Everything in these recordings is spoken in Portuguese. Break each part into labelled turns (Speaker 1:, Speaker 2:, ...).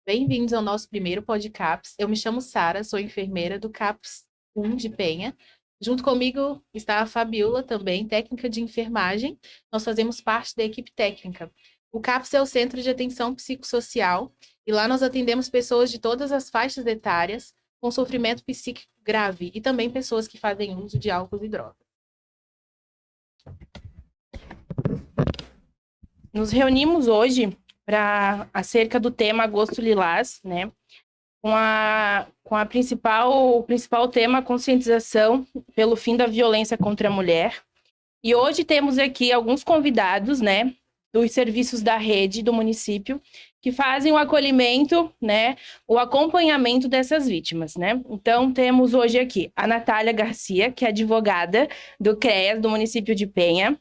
Speaker 1: Bem-vindos ao nosso primeiro PodCaps. Eu me chamo Sara, sou enfermeira do CAPS 1 de Penha. Junto comigo está a Fabiola, também técnica de enfermagem. Nós fazemos parte da equipe técnica. O CAPS é o Centro de Atenção Psicossocial e lá nós atendemos pessoas de todas as faixas etárias com sofrimento psíquico grave e também pessoas que fazem uso de álcool e drogas.
Speaker 2: Nos reunimos hoje para acerca do tema Agosto Lilás, né? Com o principal tema, conscientização pelo fim da violência contra a mulher. E hoje temos aqui alguns convidados, né, dos serviços da rede do município, que fazem o acolhimento, né, o acompanhamento dessas vítimas, né? Então, temos hoje aqui a Natália Garcia, que é advogada do CREAS do município de Penha,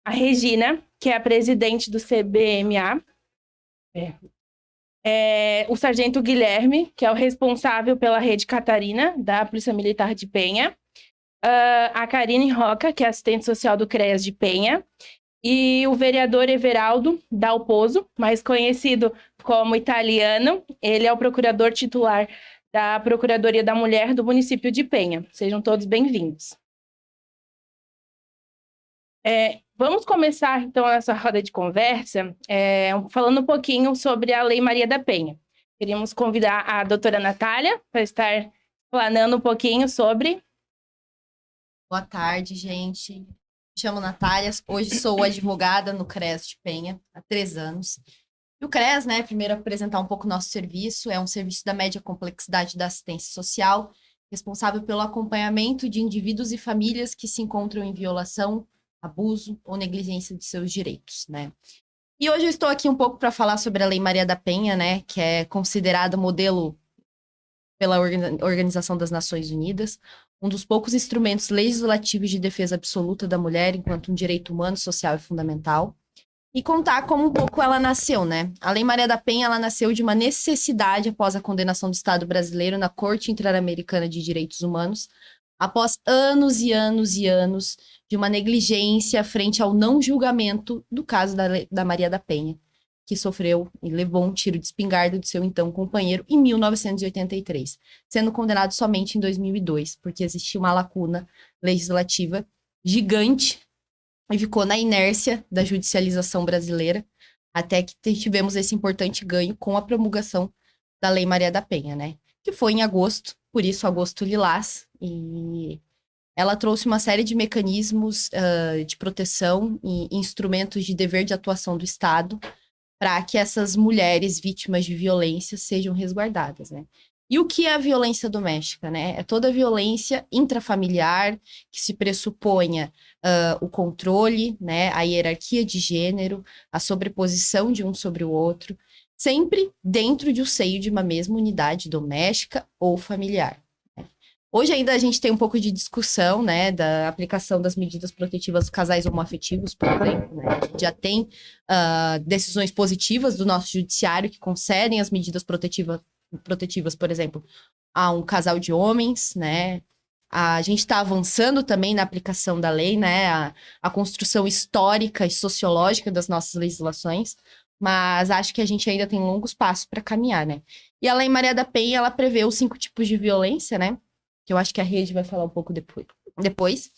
Speaker 2: a Regina, que é a presidente do CBMA, o sargento Guilherme, que é o responsável pela rede Catarina, da Polícia Militar de Penha, a Karine Roca, que é assistente social do CREAS de Penha, e o vereador Everaldo Dalpozo, mais conhecido como Italiano. Ele é o procurador titular da Procuradoria da Mulher do município de Penha. Sejam todos bem-vindos. Vamos começar, então, a nossa roda de conversa falando um pouquinho sobre a Lei Maria da Penha. Queríamos convidar a doutora Natália para estar explanando um pouquinho sobre...
Speaker 3: Boa tarde, gente. Me chamo Natália, hoje sou advogada no CREAS de Penha, há 3 anos. E o CREAS, né, primeiro apresentar um pouco o nosso serviço, é um serviço da média complexidade da assistência social, responsável pelo acompanhamento de indivíduos e famílias que se encontram em violação, abuso ou negligência de seus direitos, né? E hoje eu estou aqui um pouco para falar sobre a Lei Maria da Penha, né, que é considerada modelo pela Organização das Nações Unidas, um dos poucos instrumentos legislativos de defesa absoluta da mulher enquanto um direito humano, social e fundamental. E contar como um pouco ela nasceu, né? A Lei Maria da Penha, ela nasceu de uma necessidade após a condenação do Estado brasileiro na Corte Interamericana de Direitos Humanos, após anos e anos e anos de uma negligência frente ao não julgamento do caso da Maria da Penha, que sofreu e levou um tiro de espingarda de seu então companheiro em 1983, sendo condenado somente em 2002, porque existia uma lacuna legislativa gigante e ficou na inércia da judicialização brasileira, até que tivemos esse importante ganho com a promulgação da Lei Maria da Penha, né? Que foi em agosto, por isso Agosto Lilás, e ela trouxe uma série de mecanismos de proteção e instrumentos de dever de atuação do Estado para que essas mulheres vítimas de violência sejam resguardadas, né? E o que é a violência doméstica, né? É toda a violência intrafamiliar que se pressuponha o controle, né? A hierarquia de gênero, a sobreposição de um sobre o outro, sempre dentro de um seio de uma mesma unidade doméstica ou familiar. Hoje ainda a gente tem um pouco de discussão, né, da aplicação das medidas protetivas dos casais homoafetivos, por exemplo, né? A gente já tem decisões positivas do nosso judiciário que concedem as medidas protetivas, por exemplo, a um casal de homens, né? A gente está avançando também na aplicação da lei, né? A construção histórica e sociológica das nossas legislações, mas acho que a gente ainda tem longos passos para caminhar, né? E a Lei Maria da Penha, ela prevê os 5 tipos de violência, né? Que eu acho que a rede vai falar um pouco depois.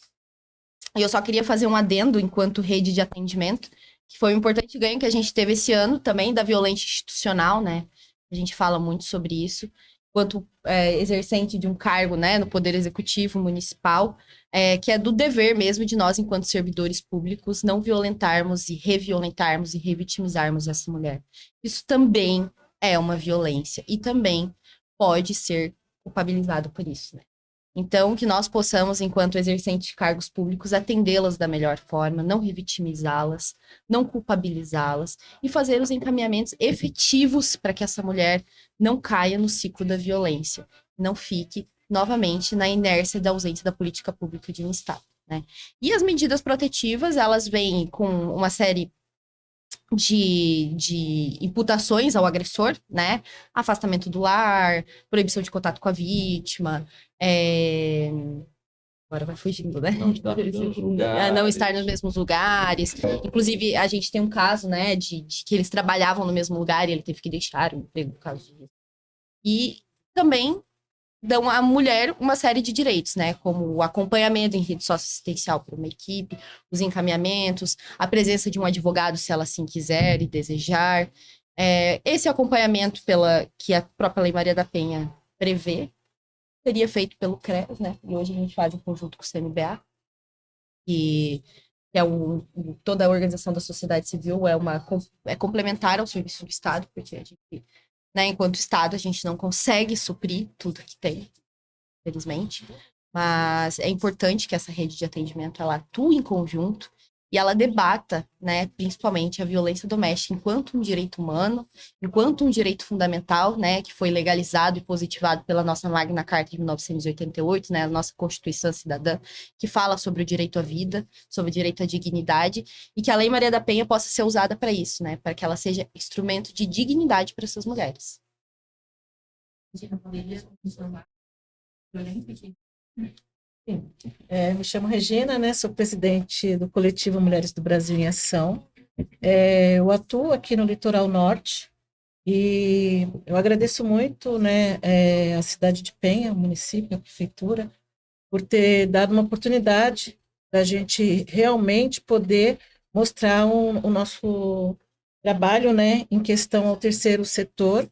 Speaker 3: E eu só queria fazer um adendo enquanto rede de atendimento, que foi um importante ganho que a gente teve esse ano também da violência institucional, né? A gente fala muito sobre isso, enquanto exercente de um cargo, né, no Poder Executivo Municipal, que é do dever mesmo de nós, enquanto servidores públicos, não violentarmos e reviolentarmos e revitimizarmos essa mulher. Isso também é uma violência e também pode ser culpabilizado por isso, né? Então, que nós possamos, enquanto exercentes de cargos públicos, atendê-las da melhor forma, não revitimizá-las, não culpabilizá-las e fazer os encaminhamentos efetivos para que essa mulher não caia no ciclo da violência, não fique novamente na inércia da ausência da política pública de um Estado, né? E as medidas protetivas, elas vêm com uma série de imputações ao agressor, né? Afastamento do lar, proibição de contato com a vítima, Agora vai fugindo, né?
Speaker 4: Não estar nos mesmos lugares.
Speaker 3: Não estar nos mesmos lugares. Inclusive, a gente tem um caso, né, de que eles trabalhavam no mesmo lugar e ele teve que deixar o emprego por causa disso. E também dão à mulher uma série de direitos, né? Como o acompanhamento em rede socioassistencial por uma equipe, os encaminhamentos, a presença de um advogado, se ela assim quiser e desejar. Esse acompanhamento que a própria Lei Maria da Penha prevê, seria feito pelo CREAS, né? E hoje a gente faz em conjunto com o CNBA, que é toda a organização da sociedade civil, é complementar ao serviço do Estado, porque a gente, né, enquanto Estado, a gente não consegue suprir tudo que tem, infelizmente. Mas é importante que essa rede de atendimento ela atue em conjunto e ela debata, né, principalmente a violência doméstica enquanto um direito humano, enquanto um direito fundamental, né, que foi legalizado e positivado pela nossa Magna Carta de 1988, né, a nossa Constituição Cidadã, que fala sobre o direito à vida, sobre o direito à dignidade, e que a Lei Maria da Penha possa ser usada para isso, né, para que ela seja instrumento de dignidade para essas mulheres.
Speaker 5: Sim. Me chamo Regina, né? Sou presidente do coletivo Mulheres do Brasil em Ação. Eu atuo aqui no Litoral Norte e eu agradeço muito, né, a cidade de Penha, o município, a prefeitura, por ter dado uma oportunidade da gente realmente poder mostrar o nosso trabalho, né, em questão ao terceiro setor.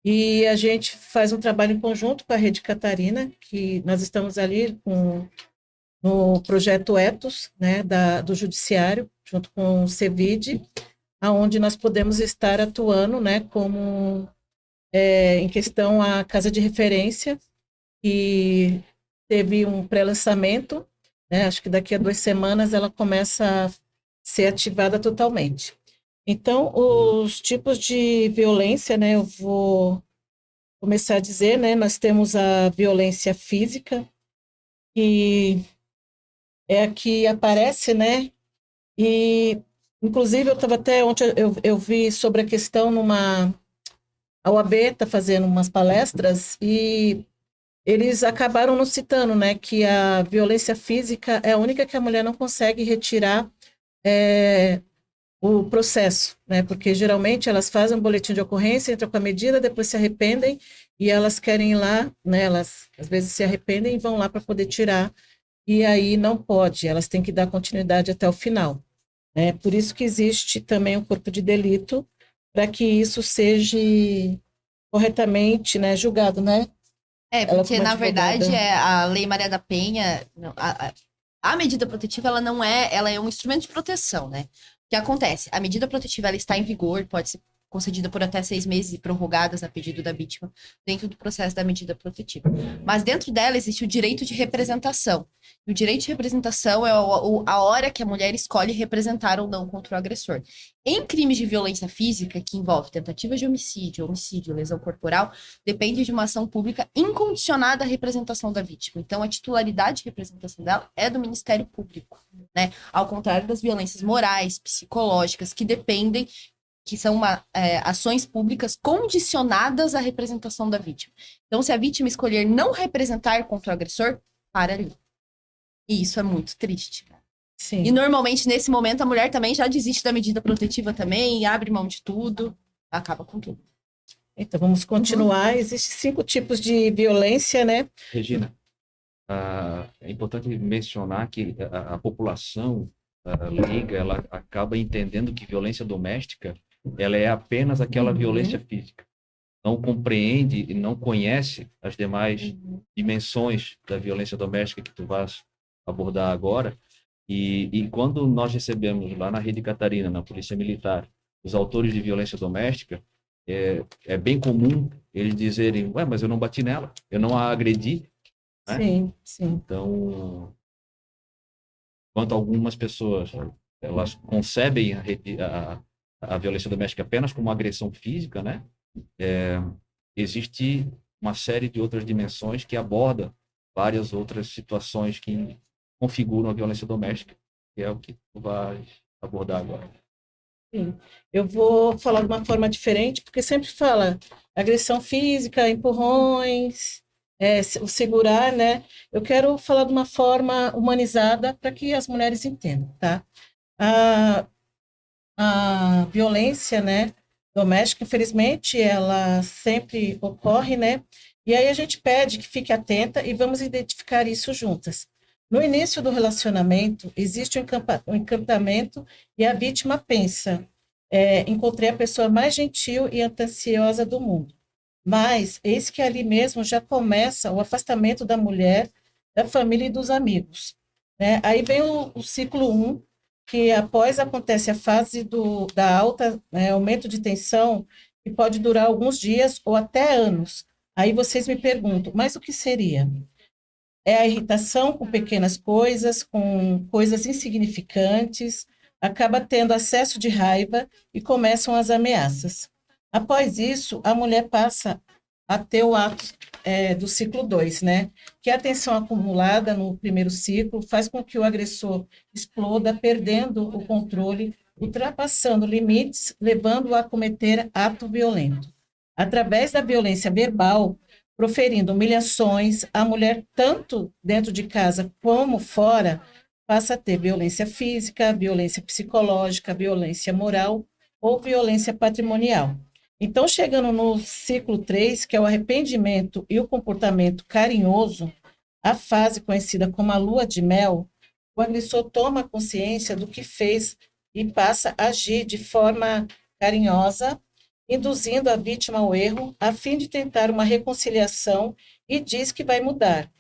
Speaker 5: E a gente faz um trabalho em conjunto com a Rede Catarina, que nós estamos ali no projeto Etos, né, do Judiciário, junto com o CEVID, onde nós podemos estar atuando, né, como em questão à Casa de Referência, que teve um pré-lançamento, né, acho que daqui a 2 semanas ela começa a ser ativada totalmente. Então, os tipos de violência, né, eu vou começar a dizer, né, nós temos a violência física, que é a que aparece, né, e, inclusive, eu estava até ontem, eu vi sobre a questão a OAB está fazendo umas palestras e eles acabaram nos citando, né, que a violência física é a única que a mulher não consegue retirar o processo, né? Porque geralmente elas fazem um boletim de ocorrência, entram com a medida, depois se arrependem e elas querem ir lá, né? Elas às vezes se arrependem e vão lá para poder tirar, e aí não pode, elas têm que dar continuidade até o final, né? Por isso que existe também o corpo de delito, para que isso seja corretamente, né, julgado, né?
Speaker 3: Porque na verdade a Lei Maria da Penha, a medida protetiva ela é um instrumento de proteção, né? O que acontece? A medida protetiva ela está em vigor, pode ser concedida por até 6 meses e prorrogadas a pedido da vítima dentro do processo da medida protetiva. Mas dentro dela existe o direito de representação. E o direito de representação é a hora que a mulher escolhe representar ou não contra o agressor. Em crimes de violência física, que envolve tentativa de homicídio, lesão corporal, depende de uma ação pública incondicionada à representação da vítima. Então, a titularidade de representação dela é do Ministério Público, né? Ao contrário das violências morais, psicológicas, que são ações públicas condicionadas à representação da vítima. Então, se a vítima escolher não representar contra o agressor, para ali. E isso é muito triste.
Speaker 5: Sim.
Speaker 3: E normalmente, nesse momento, a mulher também já desiste da medida protetiva também, abre mão de tudo, acaba com tudo.
Speaker 5: Então, vamos continuar. Existem 5 tipos de violência, né?
Speaker 4: Regina, é importante mencionar que a população leiga, ela acaba entendendo que violência doméstica ela é apenas aquela violência física. Não compreende e não conhece as demais dimensões da violência doméstica que tu vais abordar agora. E quando nós recebemos lá na Rede Catarina, na Polícia Militar, os autores de violência doméstica, é bem comum eles dizerem, ué, mas eu não bati nela, eu não a agredi. Né?
Speaker 5: Sim, sim.
Speaker 4: Então, enquanto algumas pessoas elas concebem a violência doméstica apenas como uma agressão física, né? Existe uma série de outras dimensões que abordam várias outras situações que configuram a violência doméstica, que é o que tu vai abordar agora.
Speaker 5: Sim. Eu vou falar de uma forma diferente, porque sempre fala agressão física, empurrões, o segurar, né? Eu quero falar de uma forma humanizada para que as mulheres entendam, tá? A, a violência, né, doméstica, infelizmente, ela sempre ocorre, né? E aí a gente pede que fique atenta e vamos identificar isso juntas. No início do relacionamento, existe um encantamento e a vítima pensa, encontrei a pessoa mais gentil e atenciosa do mundo. Mas eis que ali mesmo já começa o afastamento da mulher, da família e dos amigos, né? Aí vem o ciclo 1, que após acontece a fase da alta, né, aumento de tensão, que pode durar alguns dias ou até anos. Aí vocês me perguntam, mas o que seria? É a irritação com pequenas coisas, com coisas insignificantes, acaba tendo acesso de raiva e começam as ameaças. Após isso, a mulher passa a ter o ato do ciclo 2, né? Que a tensão acumulada no primeiro ciclo faz com que o agressor exploda, perdendo o controle, ultrapassando limites, levando-o a cometer ato violento. Através da violência verbal, proferindo humilhações, a mulher, tanto dentro de casa como fora, passa a ter violência física, violência psicológica, violência moral ou violência patrimonial. Então, chegando no ciclo 3, que é o arrependimento e o comportamento carinhoso, a fase conhecida como a lua de mel, o agressor toma consciência do que fez e passa a agir de forma carinhosa, induzindo a vítima ao erro, a fim de tentar uma reconciliação e diz que vai mudar.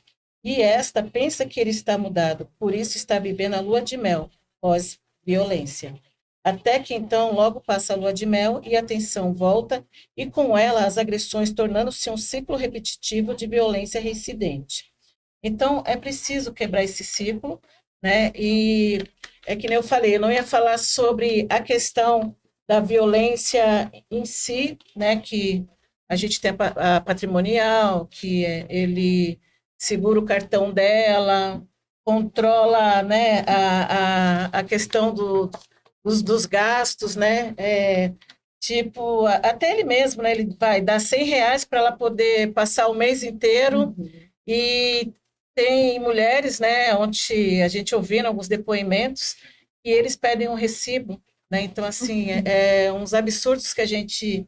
Speaker 5: E esta pensa que ele está mudado, por isso está vivendo a lua de mel, pós-violência. Até que então logo passa a lua de mel e a tensão volta, e com ela as agressões tornando-se um ciclo repetitivo de violência reincidente. Então é preciso quebrar esse ciclo, né? E é que nem eu falei, eu não ia falar sobre a questão da violência em si, né? Que a gente tem a patrimonial, que ele segura o cartão dela, controla, né, a questão dos gastos, né? Tipo, até ele mesmo, né? Ele vai dar R$ 100 para ela poder passar o mês inteiro. E tem mulheres, né, onde a gente ouvindo alguns depoimentos, e eles pedem um recibo, né? Então, assim, uns absurdos que a gente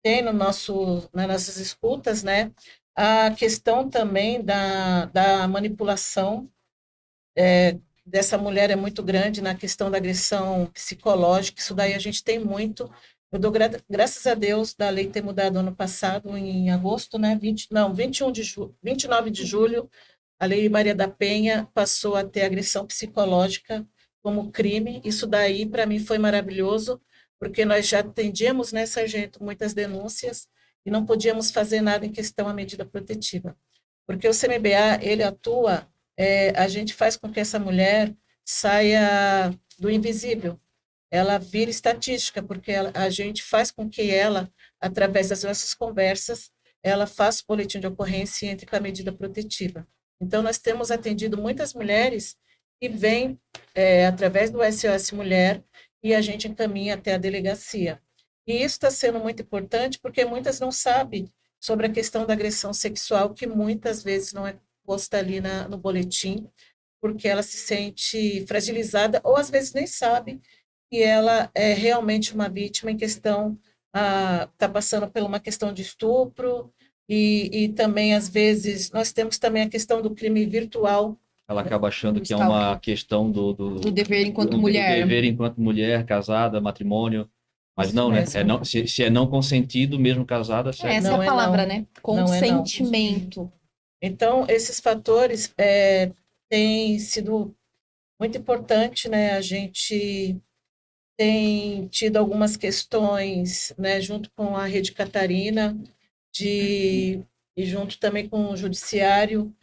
Speaker 5: tem nas nossas escutas, né? A questão também da manipulação dessa mulher é muito grande na questão da agressão psicológica, isso daí a gente tem muito. Eu dou graças a Deus da lei ter mudado ano passado, em agosto, né? 29 de julho, a Lei Maria da Penha passou a ter agressão psicológica como crime. Isso daí, para mim, foi maravilhoso, porque nós já atendíamos, né, sargento, muitas denúncias e não podíamos fazer nada em questão à medida protetiva. Porque o CMBA, ele atua, a gente faz com que essa mulher saia do invisível. Ela vira estatística, porque a gente faz com que ela, através das nossas conversas, ela faça o boletim de ocorrência e entre com a medida protetiva. Então, nós temos atendido muitas mulheres que vêm através do SOS Mulher e a gente encaminha até a delegacia. E isso está sendo muito importante porque muitas não sabem sobre a questão da agressão sexual, que muitas vezes não é posta ali no boletim, porque ela se sente fragilizada ou às vezes nem sabe que ela é realmente uma vítima em questão, está passando por uma questão de estupro, e também, às vezes, nós temos também a questão do crime virtual.
Speaker 4: Ela acaba achando que é uma questão do
Speaker 3: dever enquanto
Speaker 4: do
Speaker 3: mulher.
Speaker 4: dever enquanto mulher, casada, matrimônio. Mas
Speaker 5: Isso
Speaker 4: não, né?
Speaker 5: mesmo.
Speaker 4: Se é não consentido, mesmo casada, certo?
Speaker 3: Essa
Speaker 5: Não
Speaker 3: é
Speaker 5: é
Speaker 3: a palavra,
Speaker 5: não.
Speaker 3: né?
Speaker 5: Não é não.
Speaker 3: Consentimento.
Speaker 5: Então, esses fatores têm sido muito importantes, né? A gente tem tido algumas questões, né, junto com a Rede Catarina, e junto também com o Judiciário,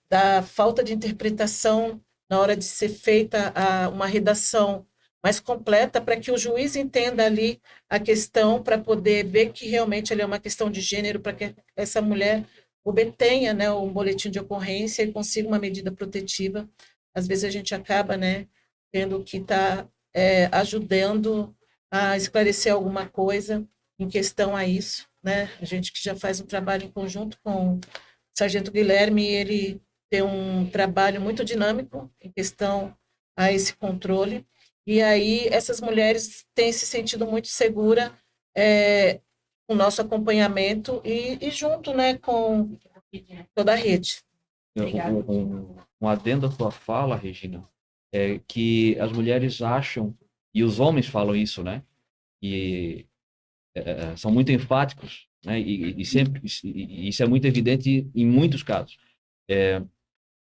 Speaker 5: da falta de interpretação na hora de ser feita uma redação mais completa para que o juiz entenda ali a questão, para poder ver que realmente ele é uma questão de gênero, para que essa mulher obtenha, né, um boletim de ocorrência e consiga uma medida protetiva. Às vezes a gente acaba, né, tendo que estar ajudando a esclarecer alguma coisa em questão a isso, né? A gente que já faz um trabalho em conjunto com o Sargento Guilherme, ele tem um trabalho muito dinâmico em questão a esse controle. E aí essas mulheres têm se sentido muito segura com o nosso acompanhamento e junto, né, com toda a rede. Obrigada.
Speaker 4: Um adendo à tua fala, Regina, é que as mulheres acham, e os homens falam isso, né? E são muito enfáticos, né? E sempre isso é muito evidente em muitos casos.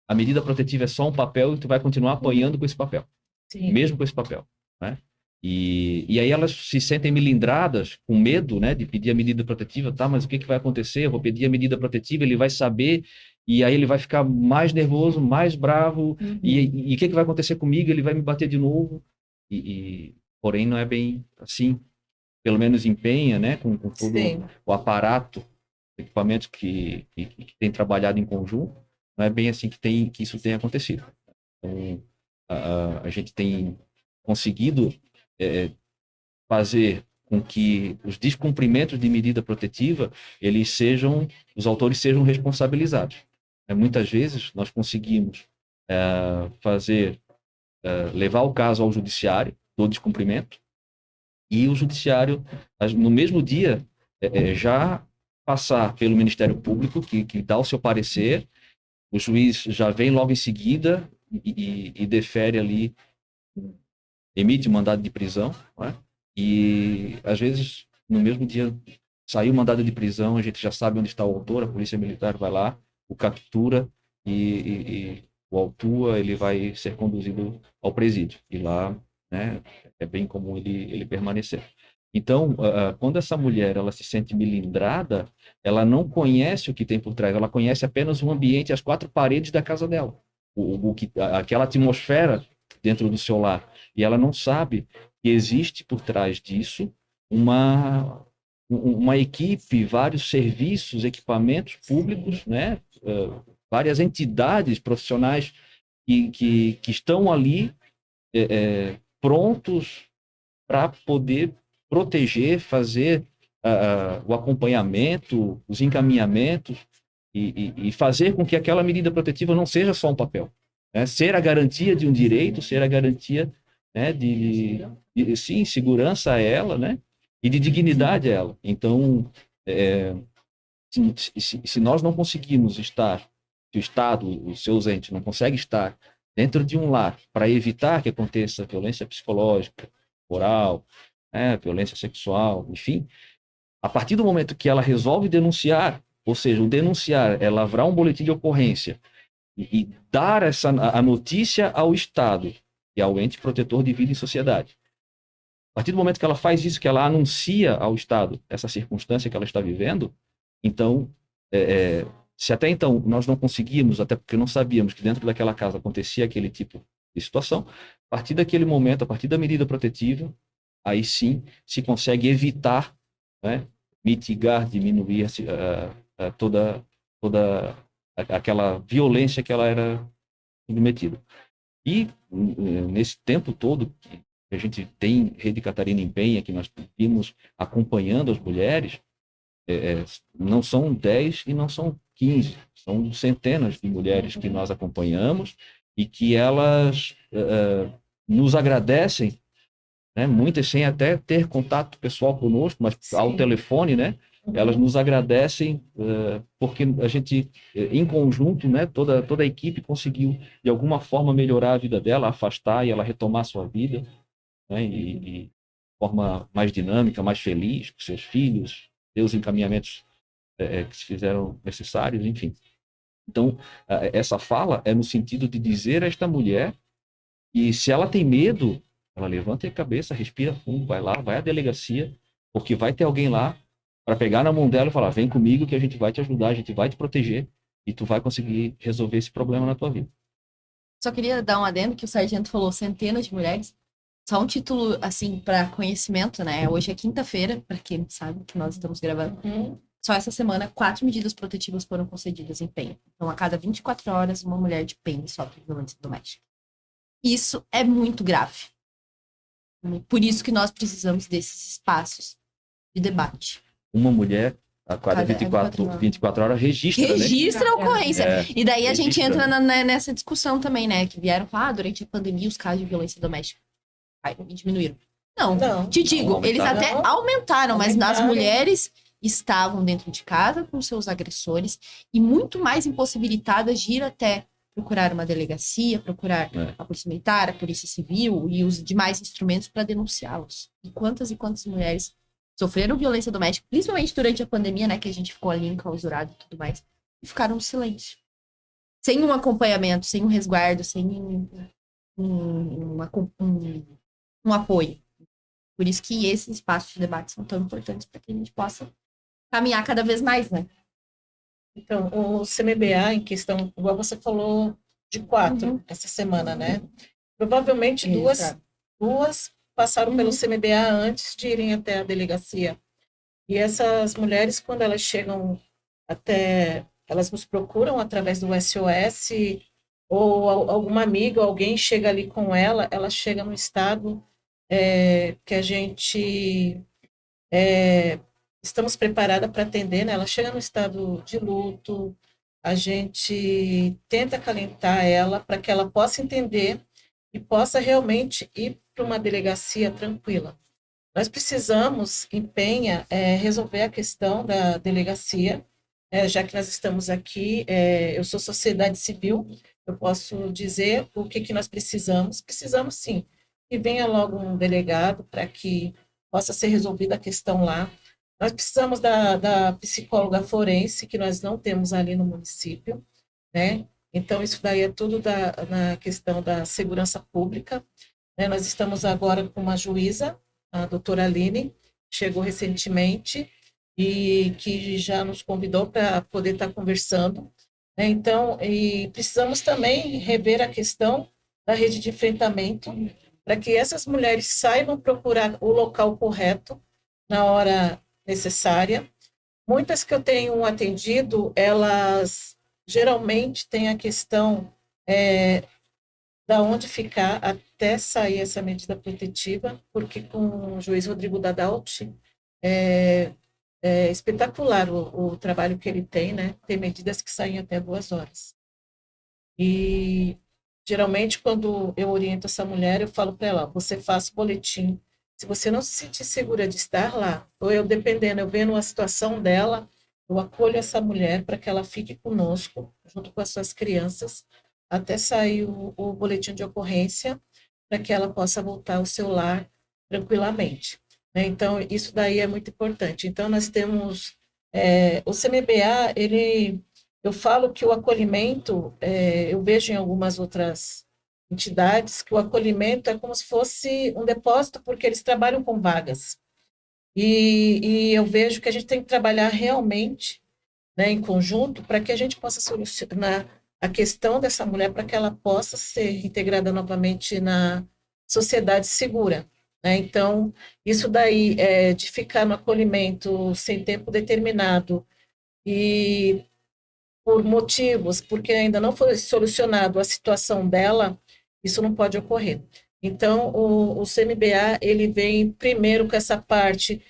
Speaker 4: A medida protetiva é só um papel e tu vai continuar apoiando com esse papel,
Speaker 5: Sim.
Speaker 4: mesmo com esse papel, né? E aí elas se sentem melindradas, com medo, né, de pedir a medida protetiva, tá? Mas o que vai acontecer? Eu vou pedir a medida protetiva, ele vai saber, e aí ele vai ficar mais nervoso, mais bravo, e o que vai acontecer comigo? Ele vai me bater de novo. Porém, não é bem assim. Pelo menos empenha, né, com todo o aparato, equipamentos que tem trabalhado em conjunto, não é bem assim que isso tem acontecido. Então, a gente tem conseguido fazer com que os descumprimentos de medida protetiva, os autores sejam responsabilizados. Muitas vezes nós conseguimos levar o caso ao judiciário do descumprimento, e o judiciário, no mesmo dia, já passar pelo Ministério Público, que dá o seu parecer, o juiz já vem logo em seguida e defere ali, emite mandado de prisão, né? E às vezes, no mesmo dia, saiu o mandado de prisão, a gente já sabe onde está o autor, a polícia militar vai lá, o captura e o autua, ele vai ser conduzido ao presídio. E lá, né, é bem comum ele permanecer. Então, quando essa mulher ela se sente melindrada, ela não conhece o que tem por trás, ela conhece apenas o ambiente, as quatro paredes da casa dela, aquela atmosfera dentro do seu lar. E ela não sabe que existe por trás disso uma equipe, vários serviços, equipamentos públicos, né? Várias entidades profissionais que estão ali prontos para poder proteger, fazer o acompanhamento, os encaminhamentos e fazer com que aquela medida protetiva não seja só um papel, né? Ser a garantia de um direito, ser a garantia, né, sim, segurança a ela, né, e de dignidade a ela. Então, se nós não conseguimos estar, se o Estado, os seus entes não conseguem estar dentro de um lar para evitar que aconteça violência psicológica, moral, violência sexual, enfim, a partir do momento que ela resolve denunciar, ou seja, o denunciar é lavrar um boletim de ocorrência e dar a notícia ao Estado e ao ente protetor de vida e sociedade. A partir do momento que ela faz isso, que ela anuncia ao Estado essa circunstância que ela está vivendo, então, se até então nós não conseguimos, até porque não sabíamos que dentro daquela casa acontecia aquele tipo de situação, a partir daquele momento, a partir da medida protetiva, aí sim se consegue evitar, né, mitigar, diminuir toda aquela violência que ela era submetida. E nesse tempo todo que a gente tem Rede Catarina Empenha, que nós vimos acompanhando as mulheres, não são 10 e não são 15, são centenas de mulheres que nós acompanhamos e que elas nos agradecem, né? Muitas sem até ter contato pessoal conosco, mas ao telefone, né? Elas nos agradecem porque a gente, em conjunto, né, toda a equipe conseguiu, de alguma forma, melhorar a vida dela, afastar e ela retomar a sua vida, né, e de forma mais dinâmica, mais feliz, com seus filhos, ter os encaminhamentos que se fizeram necessários, enfim. Então, essa fala é no sentido de dizer a esta mulher que, se ela tem medo, ela levanta a cabeça, respira fundo, vai lá, vai à delegacia, porque vai ter alguém lá para pegar na mão dela e falar: vem comigo que a gente vai te ajudar, a gente vai te proteger e tu vai conseguir resolver esse problema na tua vida.
Speaker 3: Só queria dar um adendo que o sargento falou centenas de mulheres. Só um título, assim, para conhecimento, né? Hoje é quinta-feira, para quem sabe que nós estamos gravando. Só essa semana, 4 medidas protetivas foram concedidas em Penha. Então, a cada 24 horas, uma mulher de Penha sofre violência doméstica. Isso é muito grave. Por isso que nós precisamos desses espaços de debate.
Speaker 4: uma mulher a cada 24 horas registra, né?
Speaker 3: Registra a ocorrência.
Speaker 4: É,
Speaker 3: E daí a gente
Speaker 4: registra.
Speaker 3: entra nessa discussão também, né? Que vieram falar, durante a pandemia, os casos de violência doméstica diminuíram. Não,
Speaker 5: Não.
Speaker 3: te digo,
Speaker 4: Não,
Speaker 3: eles até aumentaram, mas nas
Speaker 5: Aumentaram.
Speaker 3: mulheres estavam dentro de casa com seus agressores e muito mais impossibilitadas de ir até procurar uma delegacia, procurar a polícia militar, a polícia civil e os demais instrumentos para denunciá-los. E quantas mulheres sofreram violência doméstica, principalmente durante a pandemia, né, que a gente ficou ali enclausurado e tudo mais, e ficaram no silêncio. Sem um acompanhamento, sem um resguardo, sem um apoio. Por isso que esses espaços de debate são tão importantes para que a gente possa caminhar cada vez mais, né?
Speaker 5: Então, o CMBA, em questão, igual você falou, de 4 essa semana, né? Provavelmente duas passaram pelo CMBA antes de irem até a delegacia. E essas mulheres, quando elas chegam até, elas nos procuram através do SOS, ou alguma amiga, alguém chega ali com ela chega no estado que a gente estamos preparadas para atender, né? Ela chega no estado de luto, a gente tenta acalentar ela para que ela possa entender e possa realmente ir para uma delegacia tranquila. Nós precisamos, em Penha, resolver a questão da delegacia, já que nós estamos aqui, eu sou sociedade civil, eu posso dizer o que nós precisamos. Precisamos, sim, que venha logo um delegado para que possa ser resolvida a questão lá. Nós precisamos da psicóloga forense, que nós não temos ali no município, né? Então, isso daí é tudo na questão da segurança pública, né? Nós estamos agora com uma juíza, a doutora Aline, chegou recentemente e que já nos convidou para poder estar conversando, né? Então, e precisamos também rever a questão da rede de enfrentamento, para que essas mulheres saibam procurar o local correto na hora necessária. Muitas que eu tenho atendido, elas geralmente têm a questão da onde ficar até sair essa medida protetiva, porque com o juiz Rodrigo Dadalti é espetacular o trabalho que ele tem, né? Tem medidas que saem até 2 horas. E geralmente quando eu oriento essa mulher, eu falo para ela, você faça o boletim. Se você não se sentir segura de estar lá, ou eu dependendo, eu vendo a situação dela, eu acolho essa mulher para que ela fique conosco, junto com as suas crianças, até sair o boletim de ocorrência, para que ela possa voltar ao seu lar tranquilamente, né? Então, isso daí é muito importante. Então, nós temos o CMBA, eu falo que o acolhimento, eu vejo em algumas outras entidades que o acolhimento é como se fosse um depósito, porque eles trabalham com vagas. E eu vejo que a gente tem que trabalhar realmente, né, em conjunto, para que a gente possa solucionar a questão dessa mulher, para que ela possa ser integrada novamente na sociedade segura, né? Então, isso daí de ficar no acolhimento sem tempo determinado e por motivos, porque ainda não foi solucionado a situação dela, isso não pode ocorrer. Então, o CMBA, ele vem primeiro com essa parte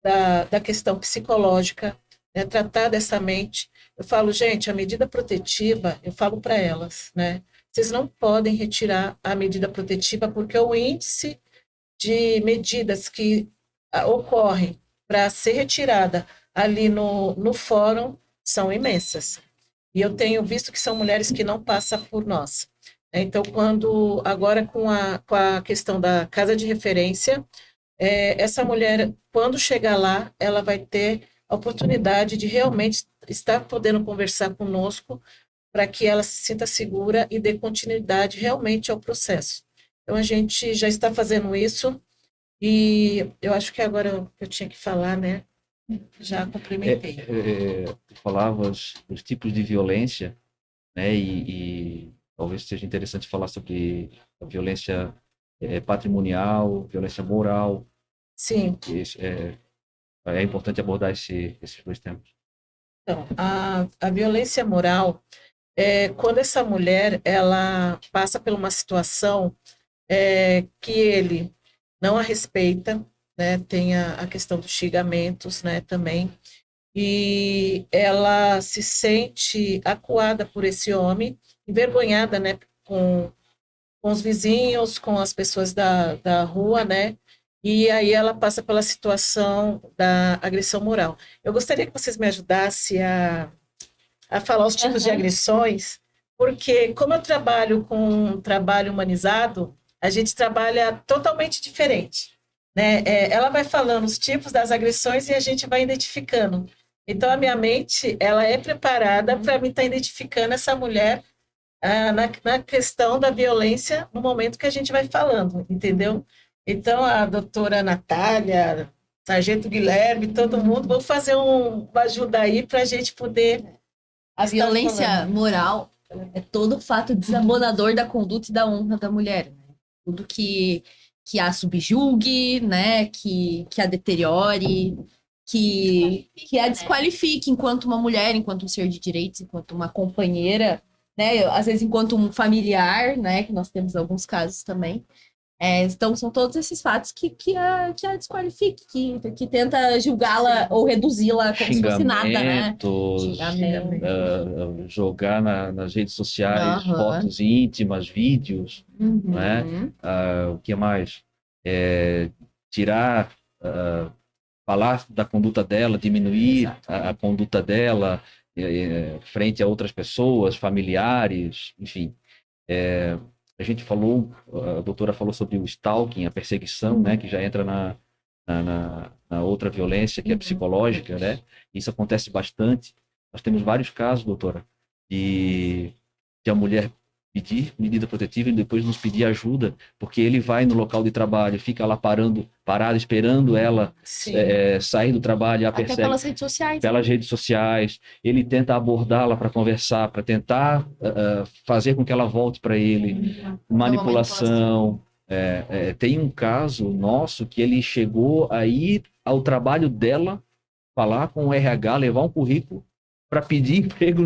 Speaker 5: da questão psicológica, né, tratar dessa mente. Eu falo, gente, a medida protetiva, eu falo para elas, né, vocês não podem retirar a medida protetiva, porque o índice de medidas que ocorrem para ser retirada ali no fórum são imensas. E eu tenho visto que são mulheres que não passam por nós. Então, agora com a questão da casa de referência, essa mulher, quando chegar lá, ela vai ter a oportunidade de realmente estar podendo conversar conosco para que ela se sinta segura e dê continuidade realmente ao processo. Então, a gente já está fazendo isso e eu acho que agora eu tinha que falar, né? Já complementei.
Speaker 4: Tu falavas dos tipos de violência, né? E talvez seja interessante falar sobre a violência patrimonial, violência moral.
Speaker 5: Sim.
Speaker 4: É importante abordar esses 2 temas.
Speaker 5: Então, a violência moral é quando essa mulher ela passa por uma situação que ele não a respeita, né? Tem a questão dos xingamentos, né? Também. E ela se sente acuada por esse homem, envergonhada, né? Com os vizinhos, com as pessoas da rua, né? E aí ela passa pela situação da agressão moral. Eu gostaria que vocês me ajudassem a falar os tipos de agressões, porque como eu trabalho com um trabalho humanizado, a gente trabalha totalmente diferente, né? Ela vai falando os tipos das agressões e a gente vai identificando. Então, a minha mente, ela é preparada para mim estar identificando essa mulher na questão da violência no momento que a gente vai falando, entendeu? Então, a doutora Natália, Sargento Guilherme, todo mundo, vou fazer uma ajuda aí para a gente poder.
Speaker 3: A
Speaker 5: estar
Speaker 3: violência
Speaker 5: falando.
Speaker 3: moral é todo fato desabonador da conduta e da honra da mulher, né? Tudo que a subjugue, né? Que a deteriore, que a desqualifique enquanto uma mulher, enquanto um ser de direitos, enquanto uma companheira, né? Às vezes enquanto um familiar, né? Que nós temos alguns casos também. Então, são todos esses fatos que a desqualifique, que tenta julgá-la ou reduzi-la como se fosse nada, né?
Speaker 4: Xingamentos,
Speaker 3: Xingamento.
Speaker 4: jogar nas redes sociais
Speaker 3: Aham.
Speaker 4: fotos íntimas, vídeos,
Speaker 3: Uhum.
Speaker 4: né? O que mais? Tirar, falar da conduta dela, diminuir a conduta dela frente a outras pessoas, familiares, enfim. A gente falou, a doutora falou sobre o stalking, a perseguição, né? Que já entra na outra violência, que é psicológica, né? Isso acontece bastante. Nós temos vários casos, doutora, de a mulher pedir medida protetiva e depois nos pedir ajuda, porque ele vai no local de trabalho, fica lá parado, esperando ela sair do trabalho, a
Speaker 3: Até
Speaker 4: persegue
Speaker 3: pelas redes sociais.
Speaker 4: pelas redes sociais. Ele tenta abordá-la para conversar, para tentar fazer com que ela volte para ele. Manipulação. Tem um caso nosso que ele chegou a ir ao trabalho dela, falar com o RH, levar um currículo para pedir emprego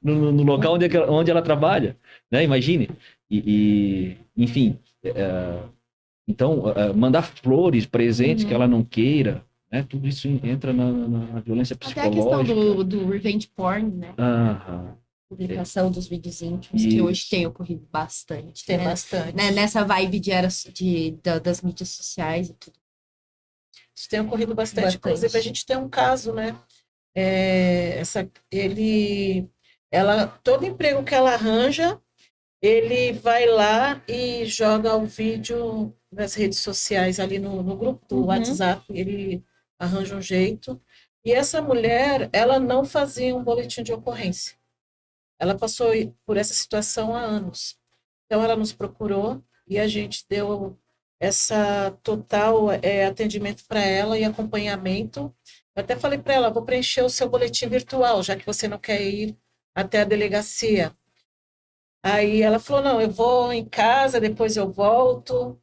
Speaker 4: no local onde ela trabalha, né? Imagine. Enfim, então, mandar flores, presentes que ela não queira, né? Tudo isso entra na violência
Speaker 3: Até a
Speaker 4: psicológica.
Speaker 3: questão do revenge porn, né?
Speaker 4: Aham.
Speaker 3: Publicação dos vídeos íntimos, que hoje tem ocorrido bastante.
Speaker 5: Tem
Speaker 3: né?
Speaker 5: bastante.
Speaker 3: Nessa vibe das mídias sociais e tudo.
Speaker 5: Isso tem ocorrido bastante. Inclusive, a gente tem um caso, né? Todo emprego que ela arranja, ele vai lá e joga o vídeo nas redes sociais, ali no grupo do WhatsApp, ele arranja um jeito. E essa mulher, ela não fazia um boletim de ocorrência. Ela passou por essa situação há anos. Então, ela nos procurou e a gente deu essa total atendimento para ela e acompanhamento. Eu até falei para ela, vou preencher o seu boletim virtual, já que você não quer ir até a delegacia. Aí ela falou, não, eu vou em casa, depois eu volto.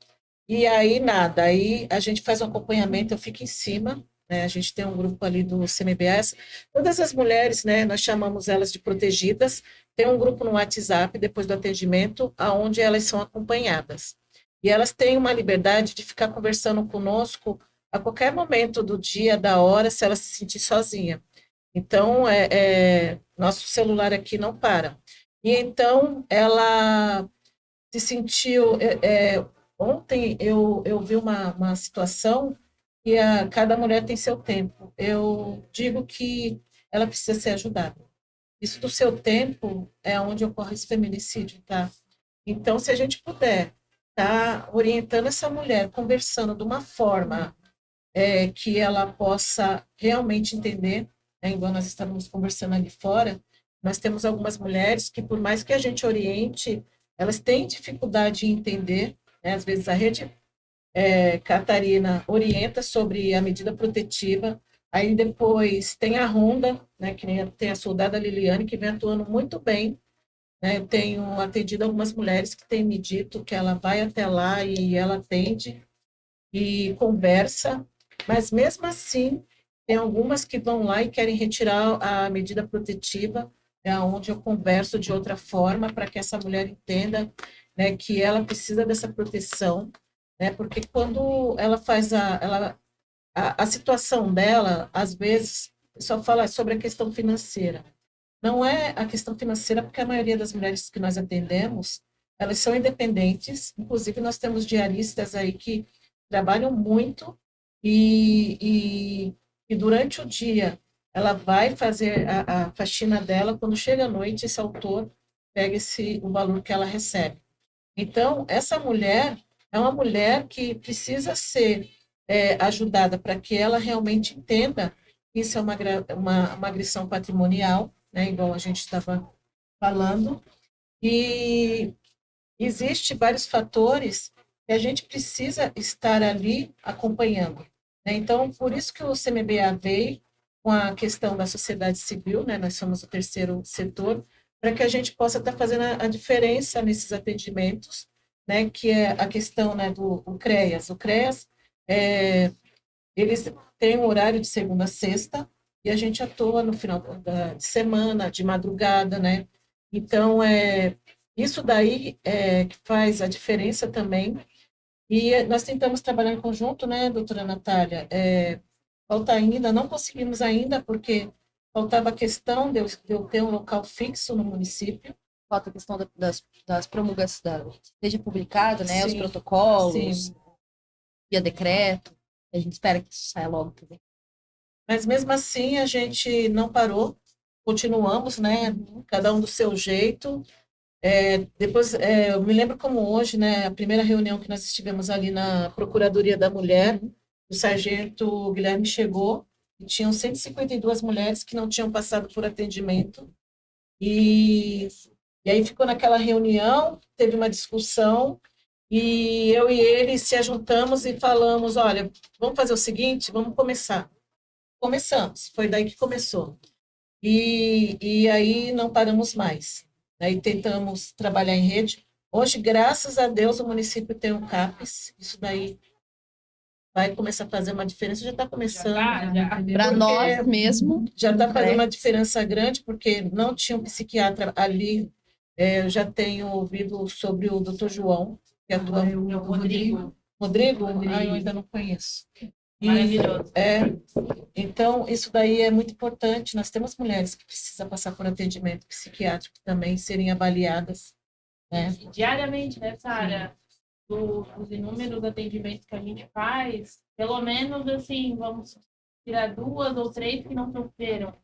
Speaker 5: E aí, nada. Aí a gente faz um acompanhamento, eu fico em cima, né? A gente tem um grupo ali do CMBS. Todas as mulheres, né, nós chamamos elas de protegidas. Tem um grupo no WhatsApp, depois do atendimento, onde elas são acompanhadas. E elas têm uma liberdade de ficar conversando conosco a qualquer momento do dia, da hora, se ela se sentir sozinha. Então, nosso celular aqui não para. E então, ela se sentiu... ontem eu vi uma situação que cada mulher tem seu tempo. Eu digo que ela precisa ser ajudada. Isso do seu tempo é onde ocorre esse feminicídio, tá? Então, se a gente puder estar orientando essa mulher, conversando de uma forma que ela possa realmente entender, né? Igual nós estamos conversando ali fora, nós temos algumas mulheres que, por mais que a gente oriente, elas têm dificuldade em entender, né? Às vezes a rede Catarina orienta sobre a medida protetiva, aí depois tem a Ronda, né, que tem a soldada Liliane, que vem atuando muito bem, né? Eu tenho atendido algumas mulheres que têm me dito que ela vai até lá e ela atende e conversa, mas mesmo assim, tem algumas que vão lá e querem retirar a medida protetiva, onde eu converso de outra forma para que essa mulher entenda, né, que ela precisa dessa proteção, né, porque quando ela a situação dela, às vezes, só fala sobre a questão financeira. Não é a questão financeira, porque a maioria das mulheres que nós atendemos, elas são independentes, inclusive nós temos diaristas aí que trabalham muito e durante o dia ela vai fazer a faxina dela, quando chega à noite, esse autor pega o valor que ela recebe. Então, essa mulher é uma mulher que precisa ser ajudada para que ela realmente entenda que isso é uma agressão patrimonial, né, igual a gente estava falando, e existe vários fatores que a gente precisa estar ali acompanhando, né? Então, por isso que o CMBA veio com a questão da sociedade civil, né? Nós somos o terceiro setor, para que a gente possa estar fazendo a diferença nesses atendimentos, né? Que é a questão, né, do o CREAS. O CREAS, eles têm um horário de segunda a sexta, e a gente atua no final de semana, de madrugada, né? Então, isso daí que faz a diferença também. E nós tentamos trabalhar em conjunto, né, doutora Natália? Falta ainda, não conseguimos ainda, porque faltava a questão de eu ter um local fixo no município.
Speaker 3: Falta a questão das promulgações, seja publicado, né? Os
Speaker 5: Sim,
Speaker 3: protocolos,
Speaker 5: sim.
Speaker 3: via decreto. A gente espera que isso saia logo também.
Speaker 5: Mas mesmo assim a gente não parou, continuamos, né? Cada um do seu jeito. Depois, eu me lembro como hoje, né? A primeira reunião que nós estivemos ali na Procuradoria da Mulher, o sargento Guilherme chegou e tinham 152 mulheres que não tinham passado por atendimento. E, e aí ficou naquela reunião, teve uma discussão, e eu e ele se ajuntamos e falamos, olha, vamos fazer o seguinte, vamos começar. Começamos, foi daí que começou. E aí não paramos mais. Aí tentamos trabalhar em rede. Hoje, graças a Deus, o município tem um CAPES. Isso daí vai começar a fazer uma diferença. Já está começando.
Speaker 3: Para nós mesmo.
Speaker 5: Já está fazendo uma diferença grande, porque não tinha um psiquiatra ali. Eu já tenho ouvido sobre o Dr. João, que atua.
Speaker 2: O Rodrigo.
Speaker 5: Rodrigo? Ah, eu ainda não conheço.
Speaker 2: Maravilhoso.
Speaker 5: Então, isso daí é muito importante. Nós temos mulheres que precisam passar por atendimento psiquiátrico também, serem avaliadas, né?
Speaker 2: Diariamente, nessa área dos inúmeros atendimentos que a gente faz, pelo menos, assim, vamos tirar 2 ou 3 que não sofreram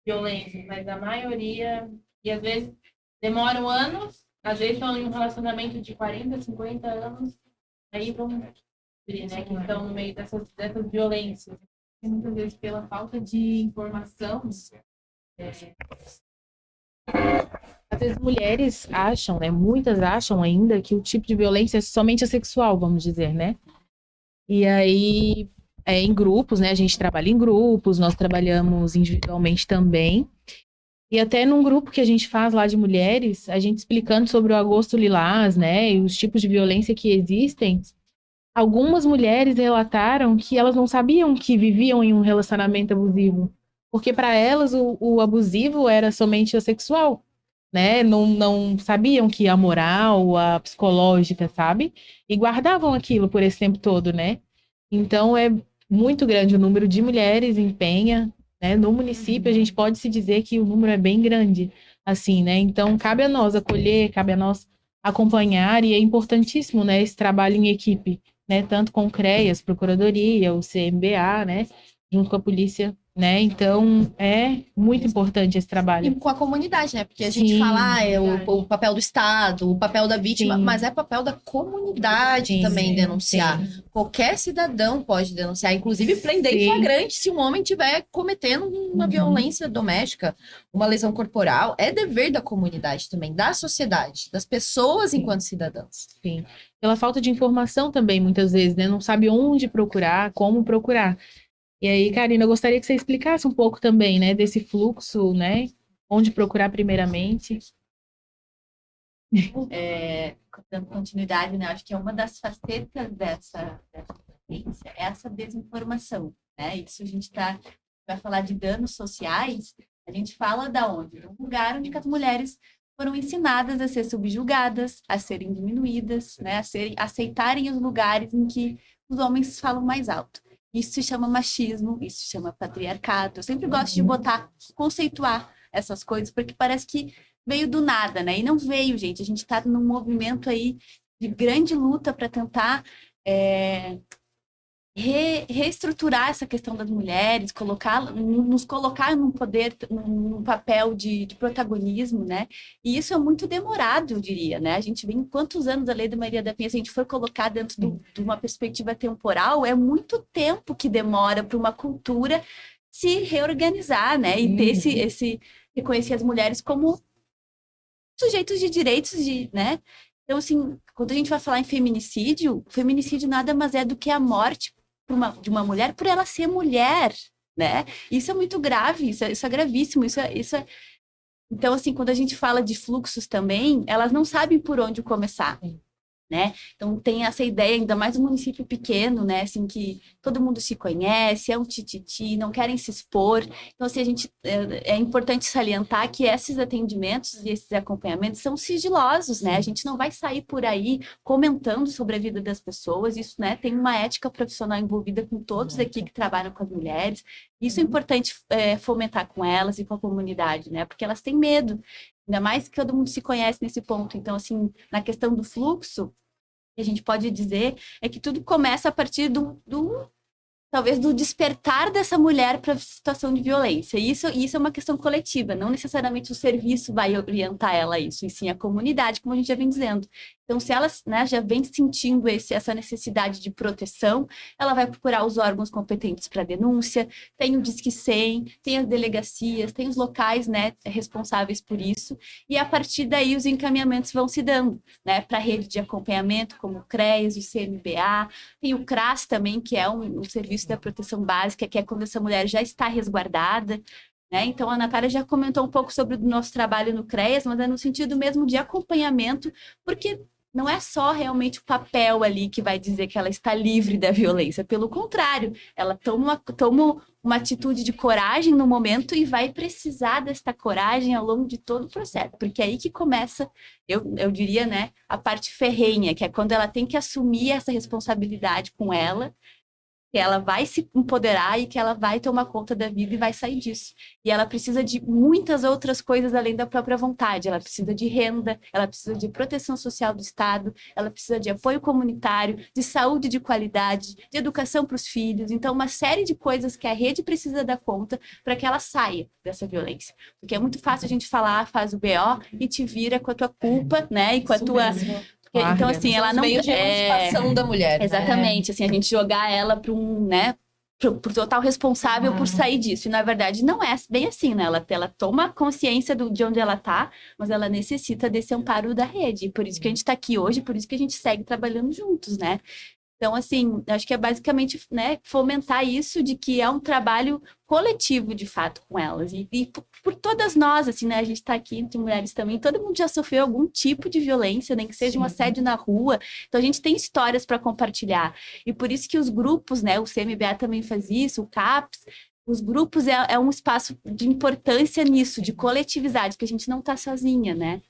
Speaker 2: violência, mas a maioria, e às vezes demoram anos, às vezes estão em um relacionamento de 40, 50 anos, aí vão, né, que estão no meio dessas violências. E muitas vezes pela falta de informação.
Speaker 1: Às vezes mulheres acham, né? Muitas acham ainda que o tipo de violência é somente a sexual, vamos dizer, né? E aí, em grupos, né? A gente trabalha em grupos, nós trabalhamos individualmente também. E até num grupo que a gente faz lá de mulheres, a gente explicando sobre o Agosto Lilás, né? E os tipos de violência que existem. Algumas mulheres relataram que elas não sabiam que viviam em um relacionamento abusivo, porque para elas o abusivo era somente o sexual, né? Não sabiam que a moral, a psicológica, sabe? E guardavam aquilo por esse tempo todo, né? Então é muito grande o número de mulheres em Penha, né? No município a gente pode se dizer que o número é bem grande, assim, né? Então cabe a nós acolher, cabe a nós acompanhar e é importantíssimo, né? Esse trabalho em equipe, né? Tanto com o CREAS, Procuradoria, o CMBA, né? Junto com a polícia, né? Então, é muito importante esse trabalho.
Speaker 3: E com a comunidade, né? Porque a
Speaker 1: Sim,
Speaker 3: gente fala, o papel do Estado, o papel da vítima,
Speaker 1: Sim.
Speaker 3: mas é papel da comunidade
Speaker 1: Sim,
Speaker 3: também
Speaker 1: sim,
Speaker 3: denunciar.
Speaker 1: sim.
Speaker 3: Qualquer cidadão pode denunciar, inclusive prender em
Speaker 1: Sim.
Speaker 3: flagrante se um homem estiver cometendo uma violência doméstica, uma lesão corporal. É dever da comunidade também, da sociedade, das pessoas enquanto cidadãs.
Speaker 1: Sim. Pela falta de informação também, muitas vezes, né? Não sabe onde procurar, como procurar. E aí, Karina, eu gostaria que você explicasse um pouco também, né, desse fluxo, né? Onde procurar primeiramente.
Speaker 6: Dando continuidade, né? Acho que é uma das facetas dessa violência, é essa desinformação, né? Isso a gente vai falar de danos sociais, a gente fala da onde? Do lugar onde as mulheres foram ensinadas a ser subjugadas, a serem diminuídas, né? A aceitarem os lugares em que os homens falam mais alto. Isso se chama machismo, isso se chama patriarcado. Eu sempre gosto de conceituar essas coisas, porque parece que veio do nada, né? E não veio, gente. A gente está num movimento aí de grande luta para tentar reestruturar essa questão das mulheres, nos colocar num poder, num papel de protagonismo, né? E isso é muito demorado, eu diria, né? A gente vem quantos anos a Lei da Maria da Penha, se a gente for colocar dentro de uma perspectiva temporal, é muito tempo que demora para uma cultura se reorganizar, né? E ter reconhecer as mulheres como sujeitos de direitos, né? Então, assim, quando a gente vai falar em feminicídio, o feminicídio nada mais é do que a morte de uma mulher por ela ser mulher, né? Isso é muito grave, isso é gravíssimo, isso é... Então, assim, quando a gente fala de fluxos também, elas não sabem por onde começar. Né? Então tem essa ideia, ainda mais um município pequeno, né? Assim, que todo mundo se conhece, é um tititi, não querem se expor. Então, assim, é importante salientar que esses atendimentos e esses acompanhamentos são sigilosos, né? A gente não vai sair por aí comentando sobre a vida das pessoas, isso, né? Tem uma ética profissional envolvida com todos aqui que trabalham com as mulheres. Isso é importante fomentar com elas e com a comunidade, né? Porque elas têm medo. Ainda mais que todo mundo se conhece nesse ponto. Então, assim, na questão do fluxo, o que a gente pode dizer é que tudo começa a partir talvez do despertar dessa mulher para a situação de violência. E isso é uma questão coletiva, não necessariamente o serviço vai orientar ela a isso, e sim a comunidade, como a gente já vem dizendo. Então, se ela, né, já vem sentindo essa necessidade de proteção, ela vai procurar os órgãos competentes para denúncia, tem o Disque 100, tem as delegacias, tem os locais, né, responsáveis por isso, e a partir daí os encaminhamentos vão se dando, né, para a rede de acompanhamento, como o CREAS, o CMBA, tem o CRAS também, que é um serviço da proteção básica, que é quando essa mulher já está resguardada, né? Então, a Natália já comentou um pouco sobre o nosso trabalho no CREAS, mas é no sentido mesmo de acompanhamento, porque não é só realmente o papel ali que vai dizer que ela está livre da violência, pelo contrário, ela toma uma atitude de coragem no momento e vai precisar desta coragem ao longo de todo o processo, porque é aí que começa, eu diria, né, a parte ferrenha, que é quando ela tem que assumir essa responsabilidade com ela, que ela vai se empoderar e que ela vai tomar conta da vida e vai sair disso. E ela precisa de muitas outras coisas além da própria vontade. Ela precisa de renda, ela precisa de proteção social do Estado, ela precisa de apoio comunitário, de saúde de qualidade, de educação para os filhos. Então, uma série de coisas que a rede precisa dar conta para que ela saia dessa violência. Porque é muito fácil a gente falar, faz o BO e te vira com a tua culpa, né? E com a tua... Então, assim, ela não...
Speaker 3: meios de emancipação da mulher.
Speaker 6: Exatamente, assim, a gente jogar ela para né, pro total responsável por sair disso. E, na verdade, não é bem assim, né? Ela toma consciência de onde ela tá, mas ela necessita desse amparo da rede. E por isso que a gente está aqui hoje, por isso que a gente segue trabalhando juntos, né? Então, assim, acho que é basicamente, né, fomentar isso de que é um trabalho coletivo, de fato, com elas. E por todas nós, assim, né, a gente está aqui entre mulheres também, todo mundo já sofreu algum tipo de violência, nem que seja um assédio na rua. Então, a gente tem histórias para compartilhar. E por isso que os grupos, né, o CMBA também faz isso, o CAPS, os grupos é um espaço de importância nisso, de coletividade, que a gente não está sozinha, né?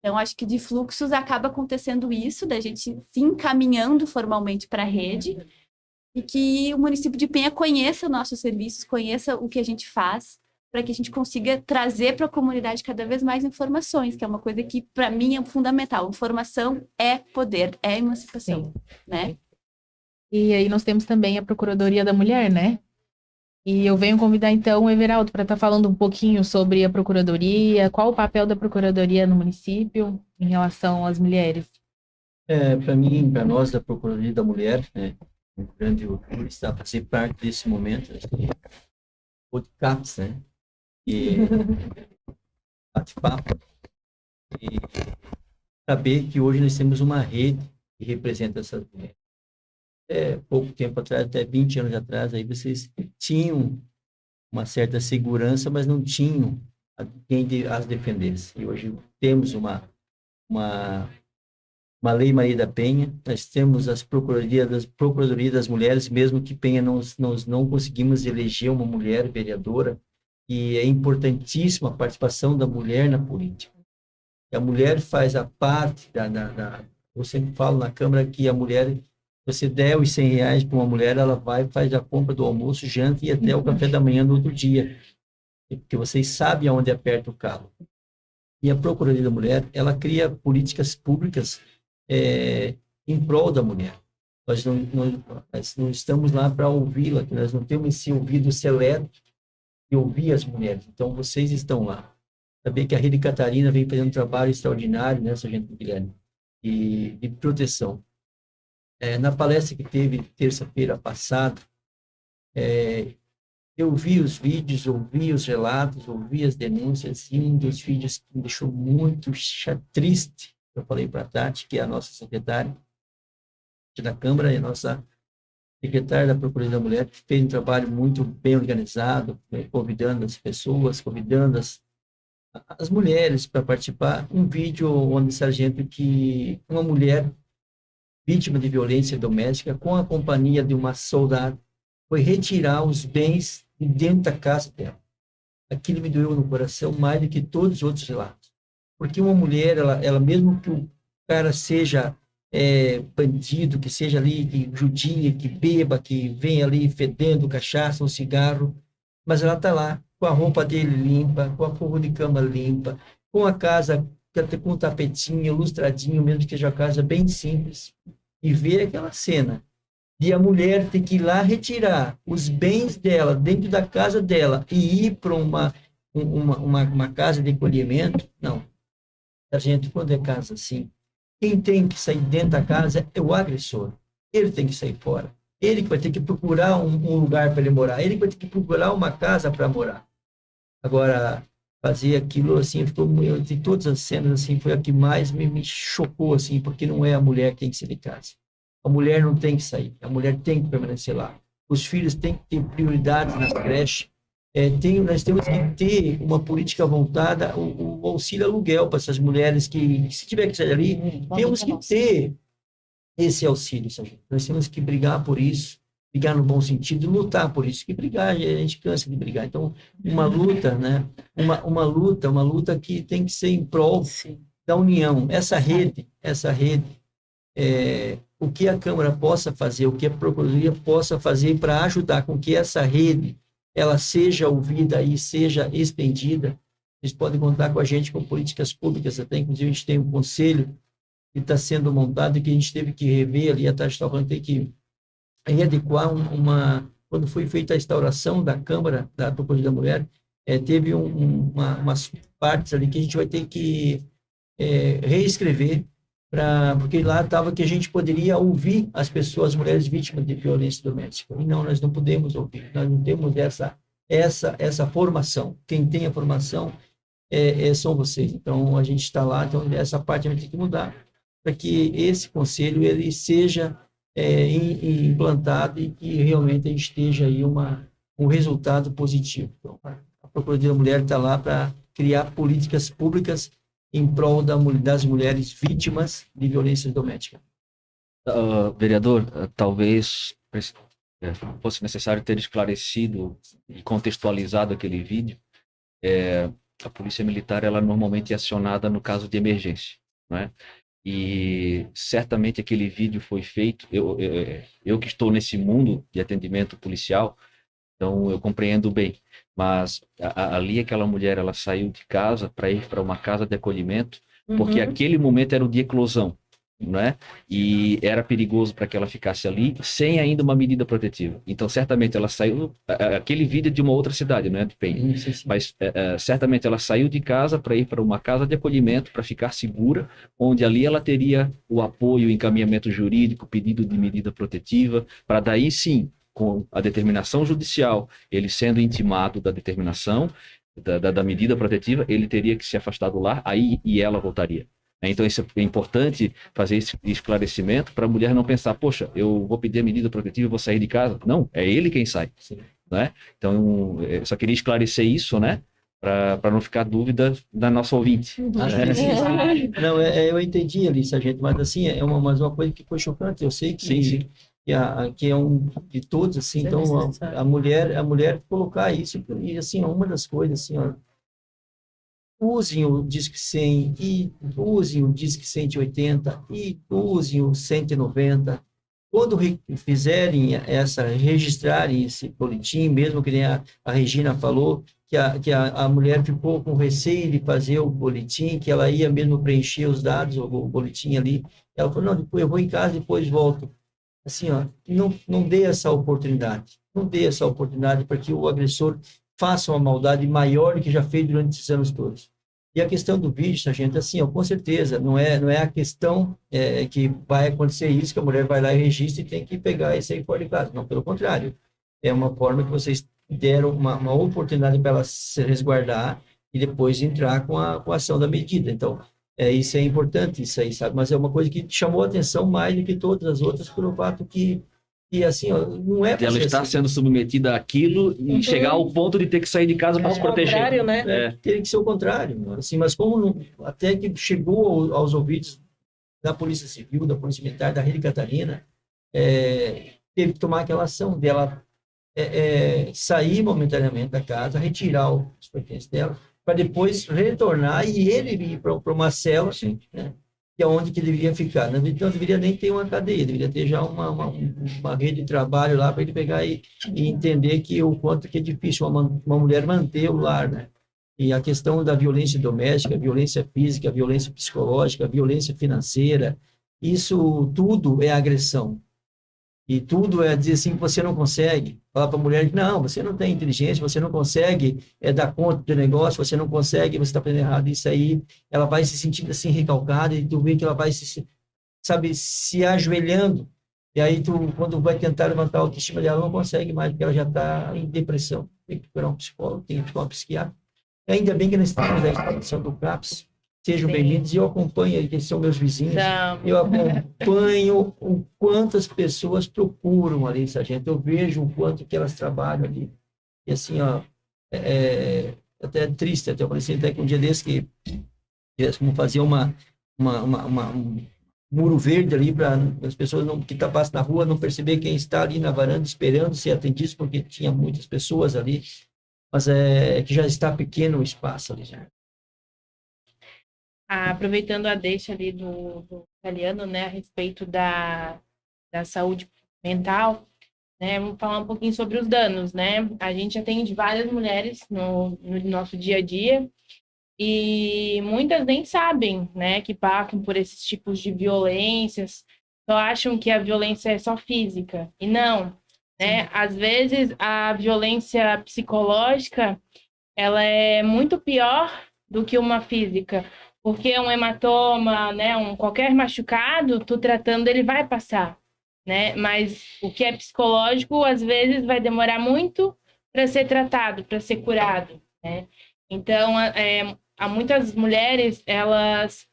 Speaker 6: Então, acho que de fluxos acaba acontecendo isso, da gente se encaminhando formalmente para a rede, e que o município de Penha conheça os nossos serviços, conheça o que a gente faz, para que a gente consiga trazer para a comunidade cada vez mais informações, que é uma coisa que, para mim, é fundamental. Informação é poder, é emancipação, né?
Speaker 1: E aí nós temos também a Procuradoria da Mulher, né? E eu venho convidar, então, o Everaldo para estar falando um pouquinho sobre a Procuradoria, qual o papel da Procuradoria no município em relação às mulheres.
Speaker 7: Para mim, para nós da Procuradoria da Mulher, um grande orgulho estar a fazer parte desse momento, o CAPS, né? E bate-papo. E saber que hoje nós temos uma rede que representa essas mulheres. Pouco tempo atrás, até 20 anos atrás, aí vocês tinham uma certa segurança, mas não tinham quem as defendesse. E hoje temos uma Lei Maria da Penha, nós temos as Procuradoria das Mulheres, mesmo que Penha nós não conseguimos eleger uma mulher vereadora, e é importantíssima a participação da mulher na política. A mulher faz a parte eu sempre falo na Câmara que a mulher Você der os R$ 100 para uma mulher, ela vai, faz a compra do almoço, janta e até o café da manhã no outro dia. Porque vocês sabem aonde aperta o calo. E a Procuradoria da Mulher, ela cria políticas públicas em prol da mulher. Nós não estamos lá para ouvi-la, nós não temos esse ouvido seleto de ouvir as mulheres. Então, vocês estão lá. Saber que a Rede Catarina vem fazendo um trabalho extraordinário, né, Sargento Guilherme, de proteção. Na palestra que teve terça-feira passada, eu vi os vídeos, ouvi os relatos, ouvi as denúncias, e um dos vídeos que me deixou muito triste, eu falei para a Tati, que é a nossa secretária da Câmara, e a nossa secretária da Procuradoria da Mulher, que fez um trabalho muito bem organizado, convidando as pessoas, convidando as mulheres para participar. Um vídeo onde, sargento, que uma mulher vítima de violência doméstica, com a companhia de uma soldada, foi retirar os bens de dentro da casa dela. Aquilo me doeu no coração mais do que todos os outros relatos. Porque uma mulher, ela mesmo que o cara seja bandido, que seja ali que judia, que beba, que vem ali fedendo cachaça ou cigarro, mas ela está lá com a roupa dele limpa, com a forro de cama limpa, com a casa com um tapetinho, lustradinho, mesmo que seja a casa bem simples, e ver aquela cena de a mulher ter que ir lá retirar os bens dela dentro da casa dela e ir para uma casa de acolhimento. Não. A gente, quando é casa assim, quem tem que sair dentro da casa é o agressor. Ele tem que sair fora. Ele que vai ter que procurar um lugar para ele morar. Ele que vai ter que procurar uma casa para morar. Agora, fazer aquilo assim, ficou de todas as cenas assim, foi a que mais me chocou assim, porque não é a mulher que tem que sair de casa. A mulher não tem que sair, a mulher tem que permanecer lá. Os filhos têm que ter prioridades nas creches. Nós temos que ter uma política voltada, o auxílio aluguel para essas mulheres que, se tiver que sair dali, temos que ter esse auxílio. Sabe? Nós temos que brigar por isso, brigar no bom sentido, lutar por isso, que brigar, a gente cansa de brigar. Então, uma luta, né? Uma luta que tem que ser em prol da união. Essa rede, o que a Câmara possa fazer, o que a Procuradoria possa fazer para ajudar com que essa rede ela seja ouvida e seja estendida. Vocês podem contar com a gente com políticas públicas, até inclusive a gente tem um conselho que está sendo montado e que a gente teve que rever ali, a Tati estava falando, tem que readequar quando foi feita a instauração da Câmara da Procuradoria da Mulher, teve umas partes ali que a gente vai ter que reescrever, porque lá estava que a gente poderia ouvir as pessoas, as mulheres vítimas de violência doméstica. E não, nós não podemos ouvir, nós não temos essa formação. Quem tem a formação são vocês. Então, a gente está lá, então essa parte a gente tem que mudar, para que esse conselho ele seja implantado e que realmente a gente esteja aí um resultado positivo. Então, a Procuradoria da Mulher está lá para criar políticas públicas em prol das mulheres vítimas de violência doméstica.
Speaker 4: Vereador, talvez fosse necessário ter esclarecido e contextualizado aquele vídeo. A Polícia Militar, ela normalmente é acionada no caso de emergência, não é? E certamente aquele vídeo foi feito, eu que estou nesse mundo de atendimento policial, então eu compreendo bem, mas ali aquela mulher, ela saiu de casa para ir para uma casa de acolhimento, porque aquele momento era o de eclosão, não é? E era perigoso para que ela ficasse ali, sem ainda uma medida protetiva. Então, certamente ela saiu, aquele vídeo é de uma outra cidade, não é de Penha, mas certamente ela saiu de casa para ir para uma casa de acolhimento, para ficar segura, onde ali ela teria o apoio, o encaminhamento jurídico, pedido de medida protetiva, para daí sim, com a determinação judicial, ele sendo intimado da determinação, da medida protetiva, ele teria que se afastar do lar, aí e ela voltaria. Então, isso é importante fazer esse esclarecimento para a mulher não pensar, poxa, eu vou pedir a medida protetiva e vou sair de casa. Não, é ele quem sai. Né? Então, eu só queria esclarecer isso, né? Para não ficar dúvida da nossa ouvinte.
Speaker 7: Não, eu entendi ali, sargento, mas assim, mas uma coisa que foi chocante. Eu sei que, que é de todos, assim, então a mulher colocar isso, e assim, uma das coisas, assim, ó, usem o Disque 100 e usem o Disque 180 e usem o 190. quando fizerem registrarem esse boletim, mesmo que nem a Regina falou, que a mulher ficou com receio de fazer o boletim, que ela ia mesmo preencher os dados, o boletim ali, ela falou, não, depois eu vou em casa, depois volto. Assim, ó, não dê essa oportunidade, não dê essa oportunidade para que o agressor faça uma maldade maior do que já fez durante esses anos todos. E a questão do vídeo, sargento, assim, ó, com certeza, não é a questão que vai acontecer isso, que a mulher vai lá e registra e tem que pegar esse aí fora de casa. Não, pelo contrário. É uma forma que vocês deram uma oportunidade para ela se resguardar e depois entrar com a ação da medida. Então, isso é importante, isso aí, sabe? Mas é uma coisa que chamou a atenção mais do que todas as outras, pelo fato que assim, ó, não é...
Speaker 4: Ela está sendo submetida àquilo e chegar ao ponto de ter que sair de casa para se proteger.
Speaker 5: Contrário, né?
Speaker 7: Teria que ser o contrário. Assim, mas como até que chegou aos ouvidos da Polícia Civil, da Polícia Militar, da Rede Catarina, teve que tomar aquela ação dela sair momentaneamente da casa, retirar os pertences dela, para depois retornar e ele ir para uma cela, né, que é onde que deveria ficar. Né? Então, não deveria nem ter uma cadeia, deveria ter já uma rede de trabalho lá para ele pegar e entender que o quanto que é difícil uma mulher manter o lar, né? E a questão da violência doméstica, a violência física, a violência psicológica, a violência financeira, isso tudo é agressão. E tudo é dizer assim que você não consegue. Falar para a mulher que não, você não tem inteligência, você não consegue dar conta do negócio, você não consegue, você está fazendo errado. Isso aí, ela vai se sentindo assim recalcada e tu vê que ela vai se ajoelhando. E aí quando vai tentar levantar a autoestima dela, não consegue mais, porque ela já está em depressão. Tem que procurar um psicólogo, tem que procurar um psiquiatra. E ainda bem que nós estamos da instituição do CAPS. Sejam bem-vindos, e eu acompanho, que são meus vizinhos, eu acompanho o quanto as pessoas procuram ali, sargento, eu vejo o quanto que elas trabalham ali, e assim, ó, até triste, até eu parecia até que um dia desse que como fazer um muro verde ali para as pessoas que passam na rua não perceber quem está ali na varanda esperando ser atendido, porque tinha muitas pessoas ali, mas que já está pequeno o espaço ali, já.
Speaker 2: Aproveitando a deixa ali do italiano, né, a respeito da saúde mental, né, vamos falar um pouquinho sobre os danos, né? A gente atende várias mulheres no nosso dia a dia e muitas nem sabem, né, que passam por esses tipos de violências, só acham que a violência é só física, e não, né? Às vezes a violência psicológica, ela é muito pior do que uma física, porque um hematoma, né, qualquer machucado, tu tratando, ele vai passar, né? Mas o que é psicológico, às vezes, vai demorar muito para ser tratado, para ser curado, né? Então, há muitas mulheres, elas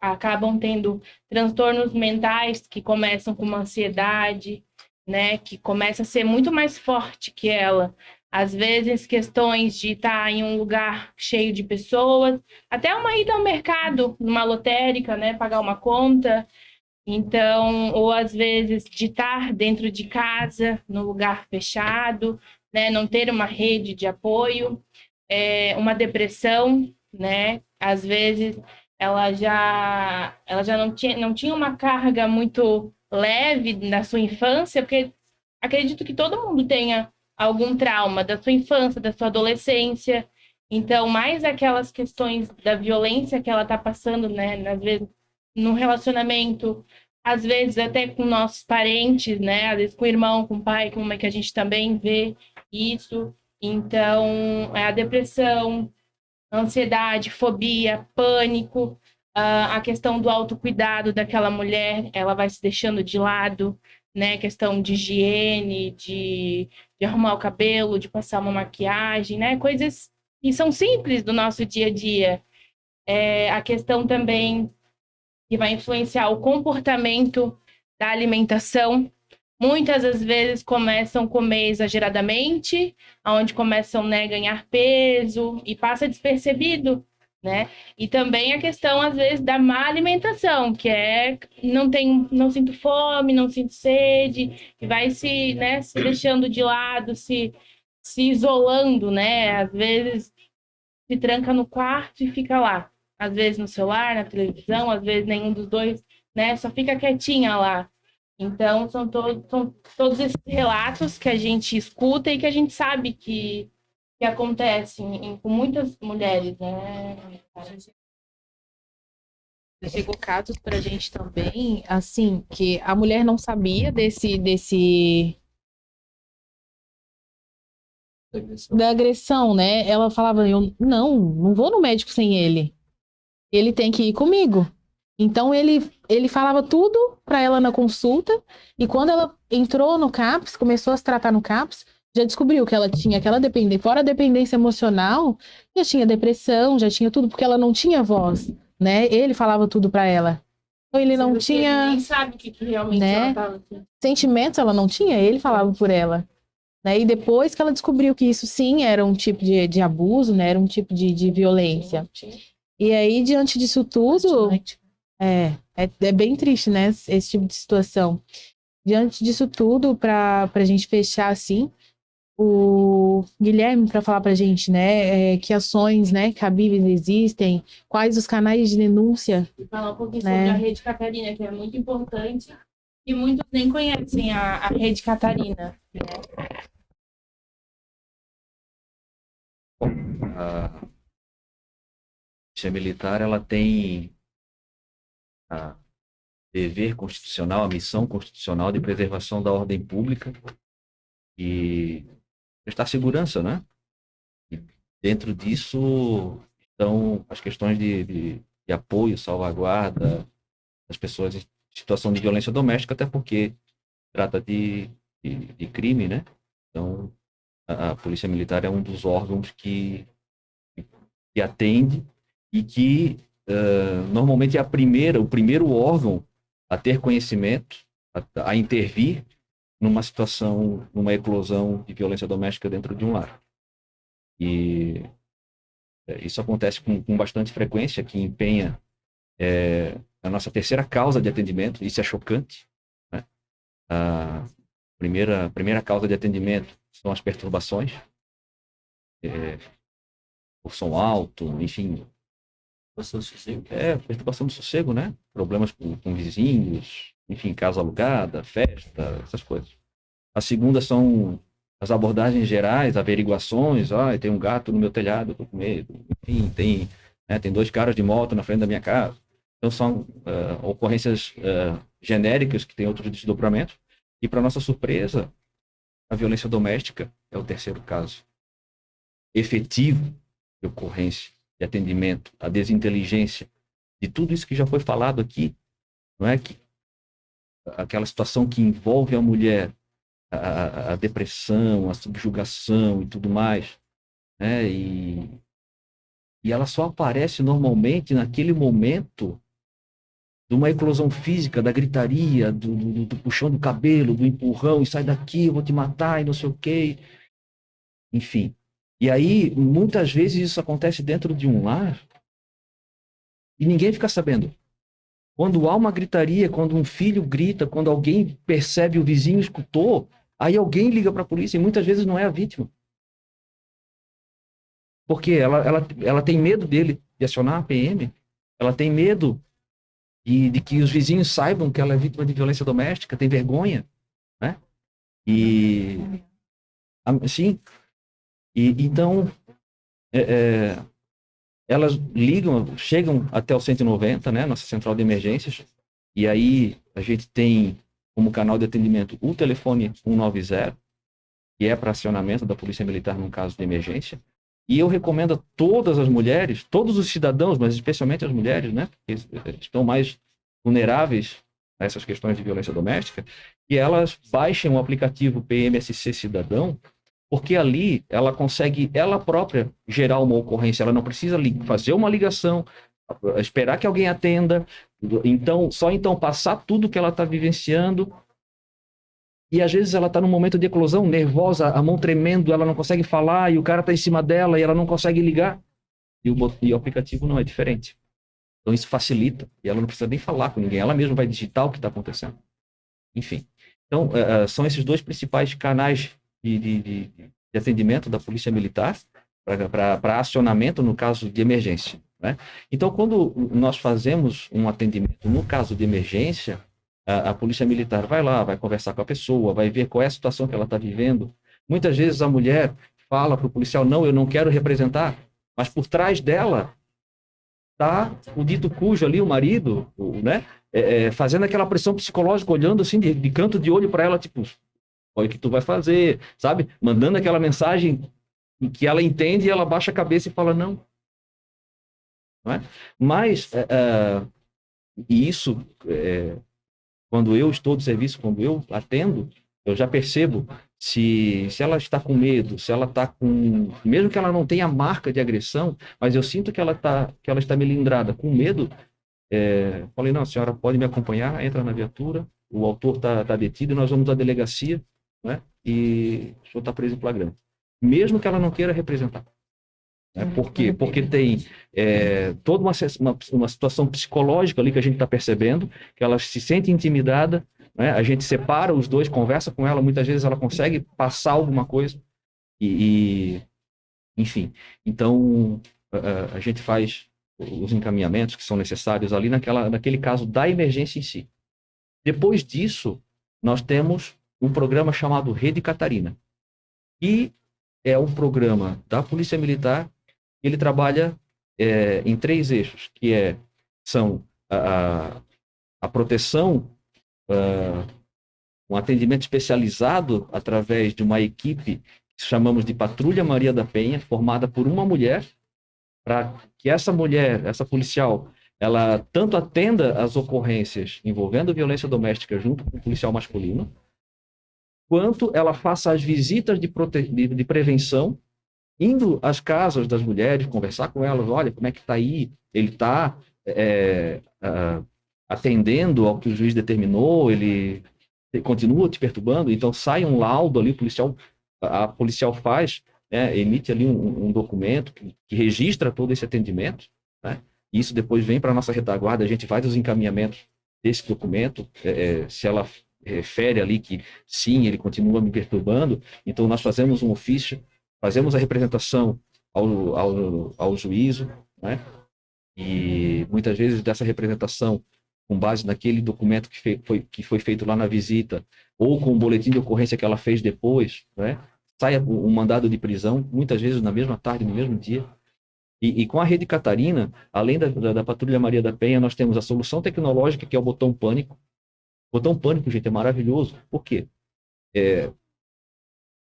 Speaker 2: acabam tendo transtornos mentais que começam com uma ansiedade, né? Que começa a ser muito mais forte que ela. Às vezes, questões de estar em um lugar cheio de pessoas, até uma ida ao mercado, numa lotérica, né, pagar uma conta. Então, ou às vezes de estar dentro de casa, num lugar fechado, né, não ter uma rede de apoio, uma depressão, né? Às vezes ela já não tinha uma carga muito leve na sua infância, porque acredito que todo mundo tenha algum trauma da sua infância, da sua adolescência. Então, mais aquelas questões da violência que ela está passando, né? Às vezes, no relacionamento, às vezes até com nossos parentes, né? Às vezes com o irmão, com o pai, com uma que a gente também vê isso. Então, a depressão, ansiedade, fobia, pânico, a questão do autocuidado daquela mulher, ela vai se deixando de lado, né? Questão de higiene, de arrumar o cabelo, de passar uma maquiagem, né? Coisas que são simples do nosso dia a dia. A questão também que vai influenciar o comportamento da alimentação. Muitas das vezes começam a comer exageradamente, onde começam, né, a ganhar peso e passa despercebido, né? E também a questão, às vezes, da má alimentação, que não sinto fome, não sinto sede, e vai se deixando de lado, se isolando, né? Às vezes se tranca no quarto e fica lá. Às vezes no celular, na televisão, às vezes nenhum dos dois, né? Só fica quietinha lá. Então, são todos esses relatos que a gente escuta e que a gente sabe que acontecem com muitas mulheres, né?
Speaker 1: Chegou casos pra gente também, assim, que a mulher não sabia da agressão, né? Ela falava, eu não vou no médico sem ele. Ele tem que ir comigo. Então ele falava tudo pra ela na consulta e quando ela entrou no CAPS, começou a se tratar no CAPS, já descobriu que ela tinha aquela dependência, fora a dependência emocional, já tinha depressão, já tinha tudo porque ela não tinha voz, né? Ele falava tudo pra ela. Então ele não
Speaker 2: Sendo que ele
Speaker 1: tinha,
Speaker 2: nem sabe o que realmente
Speaker 1: né?
Speaker 2: ela tava assim.
Speaker 1: Sentimentos, ela não tinha, ele falava por ela. Né? E depois que ela descobriu que isso sim era um tipo de abuso, né? Era um tipo de violência. E aí, diante disso tudo, é bem triste, né? Esse tipo de situação. Diante disso tudo, para a gente fechar assim, o Guilherme para falar para a gente, né? Que ações, né, cabíveis existem, quais os canais de denúncia.
Speaker 2: Falar um pouquinho
Speaker 1: Né?
Speaker 2: sobre a Rede Catarina, que é muito importante e muitos nem conhecem a Rede Catarina. Né?
Speaker 4: A polícia militar, ela tem a dever constitucional, a missão constitucional de preservação da ordem pública e prestar segurança, né? E dentro disso estão as questões de apoio, salvaguarda das pessoas em situação de violência doméstica, até porque trata de crime, né? Então, a Polícia Militar é um dos órgãos que atende e que normalmente é o primeiro órgão a ter conhecimento, a intervir numa situação, numa eclosão de violência doméstica dentro de um lar. E isso acontece com bastante frequência, que empenha a nossa terceira causa de atendimento, isso é chocante, né? A primeira causa de atendimento são as perturbações, por som alto, enfim, perturbação do sossego, né? Problemas com vizinhos, enfim, casa alugada, festa, essas coisas. A segunda são as abordagens gerais, averiguações, tem um gato no meu telhado, eu tô com medo, enfim, tem 2 caras de moto na frente da minha casa. Então são ocorrências genéricas que têm outros desdobramentos. E para nossa surpresa, a violência doméstica é o terceiro caso efetivo de ocorrência, de atendimento, a desinteligência, de tudo isso que já foi falado aqui, não é? Que aquela situação que envolve a mulher, a depressão, a subjugação e tudo mais, né? E ela só aparece normalmente naquele momento de uma eclosão física, da gritaria, do puxão do cabelo, do empurrão, e sai daqui, eu vou te matar, e não sei o quê. Enfim. E aí, muitas vezes isso acontece dentro de um lar e ninguém fica sabendo. Quando há uma gritaria, quando um filho grita, quando alguém percebe, o vizinho escutou, aí alguém liga para a polícia e muitas vezes não é a vítima. Porque ela tem medo dele de acionar a PM, ela tem medo de que os vizinhos saibam que ela é vítima de violência doméstica, tem vergonha, né? E sim. E então elas chegam até o 190, né, nossa central de emergências, e aí a gente tem como canal de atendimento o telefone 190, que é para acionamento da Polícia Militar num caso de emergência. E eu recomendo a todas as mulheres, todos os cidadãos, mas especialmente as mulheres, né, que estão mais vulneráveis a essas questões de violência doméstica, que elas baixem o aplicativo PMSC Cidadão, porque ali ela consegue, ela própria, gerar uma ocorrência. Ela não precisa fazer uma ligação, esperar que alguém atenda, só então passar tudo que ela está vivenciando. E às vezes ela está num momento de eclosão, nervosa, a mão tremendo, ela não consegue falar, e o cara está em cima dela e ela não consegue ligar. E o aplicativo não é diferente. Então isso facilita, e ela não precisa nem falar com ninguém, ela mesma vai digitar o que está acontecendo. Enfim. Então, são esses 2 principais canais de atendimento da Polícia Militar para acionamento no caso de emergência, né? Então, quando nós fazemos um atendimento no caso de emergência, A polícia militar vai lá, vai conversar com a pessoa, vai ver qual é a situação que ela está vivendo. Muitas vezes a mulher fala para o policial, não, eu não quero representar, mas por trás dela está o dito cujo ali, o marido, né, fazendo aquela pressão psicológica, olhando assim de canto de olho para ela, tipo, olha o que tu vai fazer, sabe? Mandando aquela mensagem que ela entende e ela baixa a cabeça e fala não. Não é? Mas, e isso, quando eu estou de serviço, quando eu atendo, eu já percebo se ela está com medo, se ela está com... Mesmo que ela não tenha marca de agressão, mas eu sinto que ela está melindrada, com medo. Falei, não, a senhora pode me acompanhar, entra na viatura, o autor está detido e nós vamos à delegacia, né? E o senhor está preso em flagrante. Mesmo que ela não queira representar. Por quê? Porque tem toda uma situação psicológica ali que a gente está percebendo, que ela se sente intimidada, né? A gente separa os dois, conversa com ela, muitas vezes ela consegue passar alguma coisa, enfim. Então, a gente faz os encaminhamentos que são necessários ali naquele caso da emergência em si. Depois disso, nós temos um programa chamado Rede Catarina, que é um programa da Polícia Militar. Ele trabalha em 3 eixos, que são a proteção, um atendimento especializado através de uma equipe que chamamos de Patrulha Maria da Penha, formada por uma mulher, para que essa mulher, essa policial, ela tanto atenda as ocorrências envolvendo violência doméstica junto com o policial masculino, quanto ela faça as visitas de prevenção, indo às casas das mulheres, conversar com elas, olha, como é que está aí? Ele está atendendo ao que o juiz determinou, ele continua te perturbando, então sai um laudo ali, a policial faz, emite ali um documento que registra todo esse atendimento, né? E isso depois vem para a nossa retaguarda, a gente faz os encaminhamentos desse documento, se ela refere ali que sim, ele continua me perturbando, então nós fazemos um ofício, fazemos a representação ao juízo, né? E muitas vezes dessa representação, com base naquele documento que foi feito lá na visita, ou com o boletim de ocorrência que ela fez depois, né? Sai um mandado de prisão, muitas vezes na mesma tarde, no mesmo dia. E com a Rede Catarina, além da Patrulha Maria da Penha, nós temos a solução tecnológica, que é o botão pânico. O botão pânico, gente, é maravilhoso. Por quê?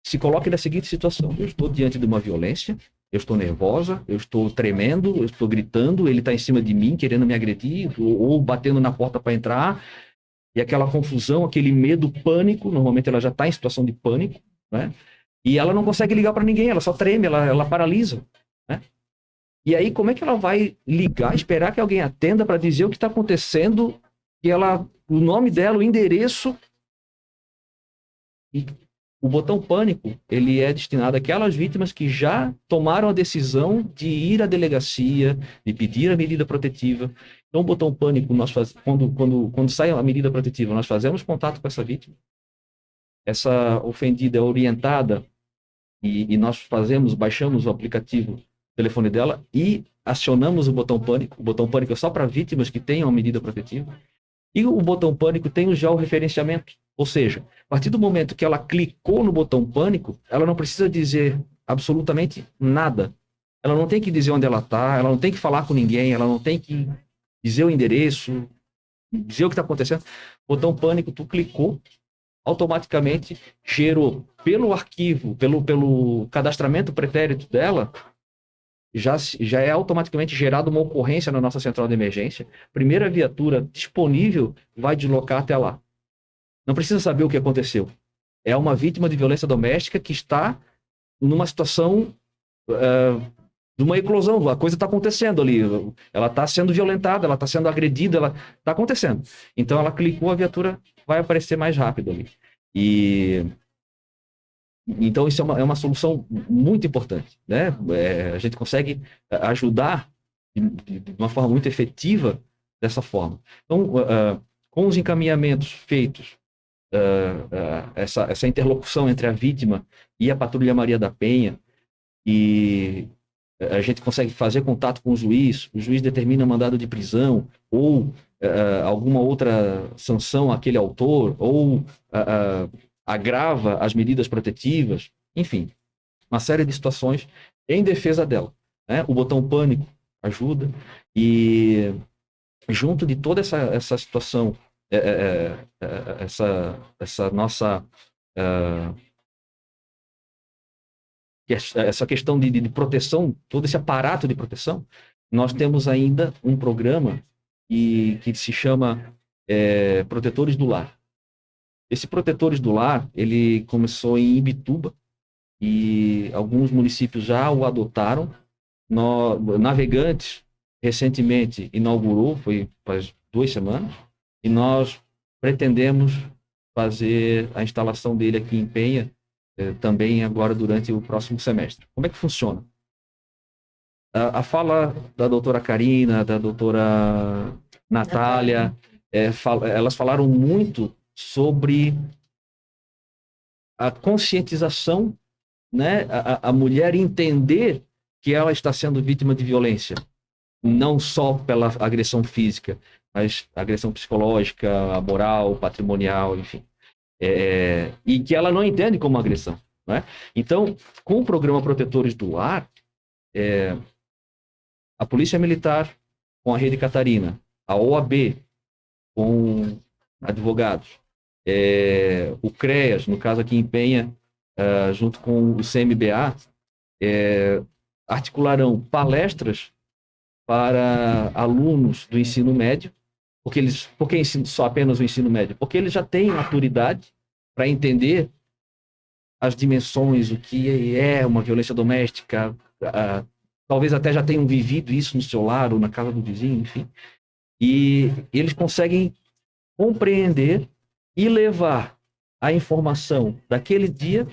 Speaker 4: Se coloque na seguinte situação: eu estou diante de uma violência, eu estou nervosa, eu estou tremendo, eu estou gritando, ele está em cima de mim querendo me agredir, ou batendo na porta para entrar, e aquela confusão, aquele medo, pânico, normalmente ela já está em situação de pânico, né? E ela não consegue ligar para ninguém, ela só treme, ela paralisa, né? E aí como é que ela vai ligar, esperar que alguém atenda para dizer o que está acontecendo, o nome dela, o endereço? E o botão pânico, ele é destinado àquelas vítimas que já tomaram a decisão de ir à delegacia, de pedir a medida protetiva. Então, o botão pânico, quando sai a medida protetiva, nós fazemos contato com essa vítima. Essa ofendida é orientada e nós baixamos o aplicativo do telefone dela e acionamos o botão pânico. O botão pânico é só para vítimas que tenham a medida protetiva. E o botão pânico tem o georreferenciamento. Ou seja, a partir do momento que ela clicou no botão pânico, ela não precisa dizer absolutamente nada. Ela não tem que dizer onde ela está, ela não tem que falar com ninguém, ela não tem que dizer o endereço, dizer o que está acontecendo. Botão pânico, tu clicou, automaticamente gerou pelo arquivo, pelo cadastramento pretérito dela, já é automaticamente gerada uma ocorrência na nossa central de emergência. Primeira viatura disponível vai deslocar até lá. Não precisa saber o que aconteceu. É uma vítima de violência doméstica que está numa situação de uma eclosão. A coisa está acontecendo ali. Ela está sendo violentada, ela está sendo agredida, ela está acontecendo. Então, ela clicou, a viatura vai aparecer mais rápido ali. Então, isso é uma solução muito importante, né? A gente consegue ajudar de uma forma muito efetiva dessa forma. Então, com os encaminhamentos feitos, essa interlocução entre a vítima e a Patrulha Maria da Penha, e a gente consegue fazer contato com o juiz determina mandado de prisão, ou alguma outra sanção àquele autor, ou agrava as medidas protetivas, enfim, uma série de situações em defesa dela, né? O botão pânico ajuda, e junto de toda essa situação, essa nossa essa questão de proteção, todo esse aparato de proteção, nós temos ainda um programa que se chama Protetores do Lar. Esse Protetores do Lar, ele começou em Imbituba, e alguns municípios já o adotaram. Navegantes, recentemente, inaugurou, foi faz 2 semanas, e nós pretendemos fazer a instalação dele aqui em Penha, também agora durante o próximo semestre. Como é que funciona? A fala da doutora Karina, da doutora Natália, elas falaram muito sobre a conscientização, né? A mulher entender que ela está sendo vítima de violência, não só pela agressão física, mas agressão psicológica, moral, patrimonial, enfim. E que ela não entende como agressão, né? Então, com o programa Protetores do Lar, a Polícia Militar com a Rede Catarina, a OAB com advogados, o CREAS, no caso aqui em Penha, junto com o CMBA, articularão palestras para alunos do ensino médio. Por que ensino só apenas o ensino médio? Porque eles já têm maturidade para entender as dimensões, o que é uma violência doméstica, talvez até já tenham vivido isso no seu lar ou na casa do vizinho, enfim. E eles conseguem compreender e levar a informação daquele dia,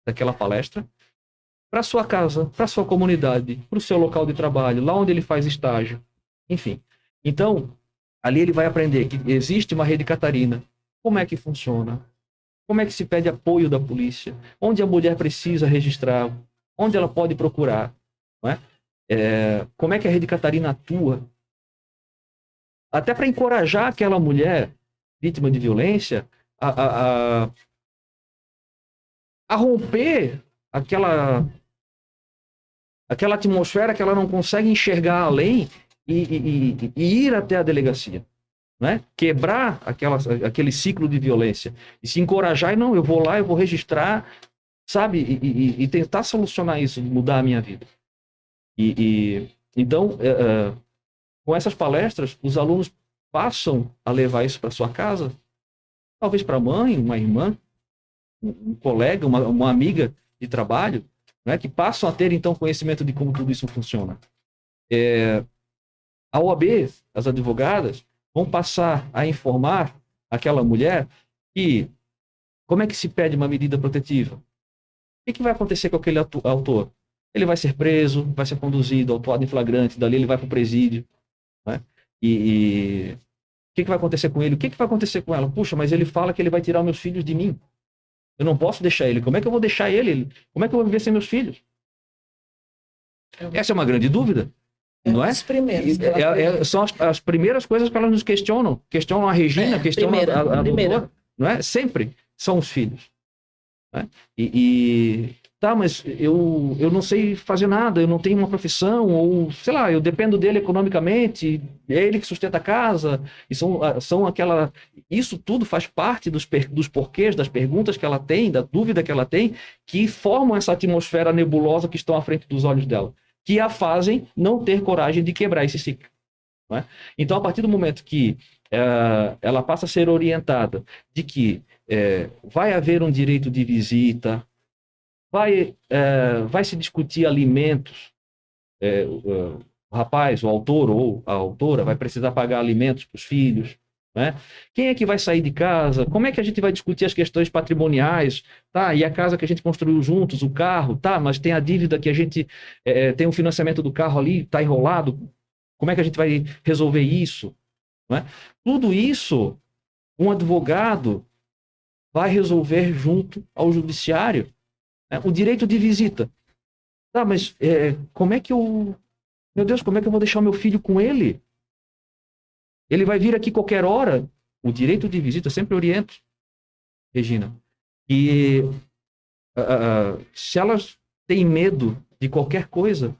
Speaker 4: daquela palestra, para sua casa, para sua comunidade, para o seu local de trabalho, lá onde ele faz estágio, enfim. Então, ali ele vai aprender que existe uma Rede Catarina, como é que funciona, como é que se pede apoio da polícia, onde a mulher precisa registrar, onde ela pode procurar, não é? Como é que a Rede Catarina atua, até para encorajar aquela mulher vítima de violência a romper aquela atmosfera que ela não consegue enxergar além e ir até a delegacia, né? Quebrar aquele ciclo de violência e se encorajar, e não, eu vou lá, eu vou registrar, sabe? E tentar solucionar isso, mudar a minha vida. Então, com essas palestras, os alunos passam a levar isso para sua casa, talvez para a mãe, uma irmã, um colega, uma amiga de trabalho, né, que passam a ter, então, conhecimento de como tudo isso funciona. A OAB, as advogadas, vão passar a informar aquela mulher que como é que se pede uma medida protetiva. O que vai acontecer com aquele autor? Ele vai ser preso, vai ser conduzido, autuado em flagrante, dali ele vai para o presídio, né? E o que vai acontecer com ele? O que vai acontecer com ela? Puxa, mas ele fala que ele vai tirar meus filhos de mim. Eu não posso deixar ele. Como é que eu vou deixar ele? Como é que eu vou viver sem meus filhos? Essa é uma grande dúvida, não é?
Speaker 5: Os primeiros.
Speaker 4: São as primeiras coisas que elas nos questionam. Questionam a Regina, questionam a doutora, não é? Sempre são os filhos. Né? Tá, mas eu não sei fazer nada, eu não tenho uma profissão, ou, sei lá, eu dependo dele economicamente, é ele que sustenta a casa, e são aquela... Isso tudo faz parte dos porquês, das perguntas que ela tem, da dúvida que ela tem, que formam essa atmosfera nebulosa que estão à frente dos olhos dela, que a fazem não ter coragem de quebrar esse ciclo. Não é? Então, a partir do momento que ela passa a ser orientada de que vai haver um direito de visita, vai se discutir alimentos, o rapaz, o autor ou a autora vai precisar pagar alimentos para os filhos, né? Quem é que vai sair de casa? Como é que a gente vai discutir as questões patrimoniais? Tá, e a casa que a gente construiu juntos, o carro, tá, mas tem a dívida que a gente tem o financiamento do carro ali, está enrolado, como é que a gente vai resolver isso? Não é? Tudo isso, um advogado vai resolver junto ao judiciário. O direito de visita. Tá, mas como é que eu... Meu Deus, como é que eu vou deixar meu filho com ele? Ele vai vir aqui qualquer hora. O direito de visita, eu sempre oriento, Regina, que se elas têm medo de qualquer coisa,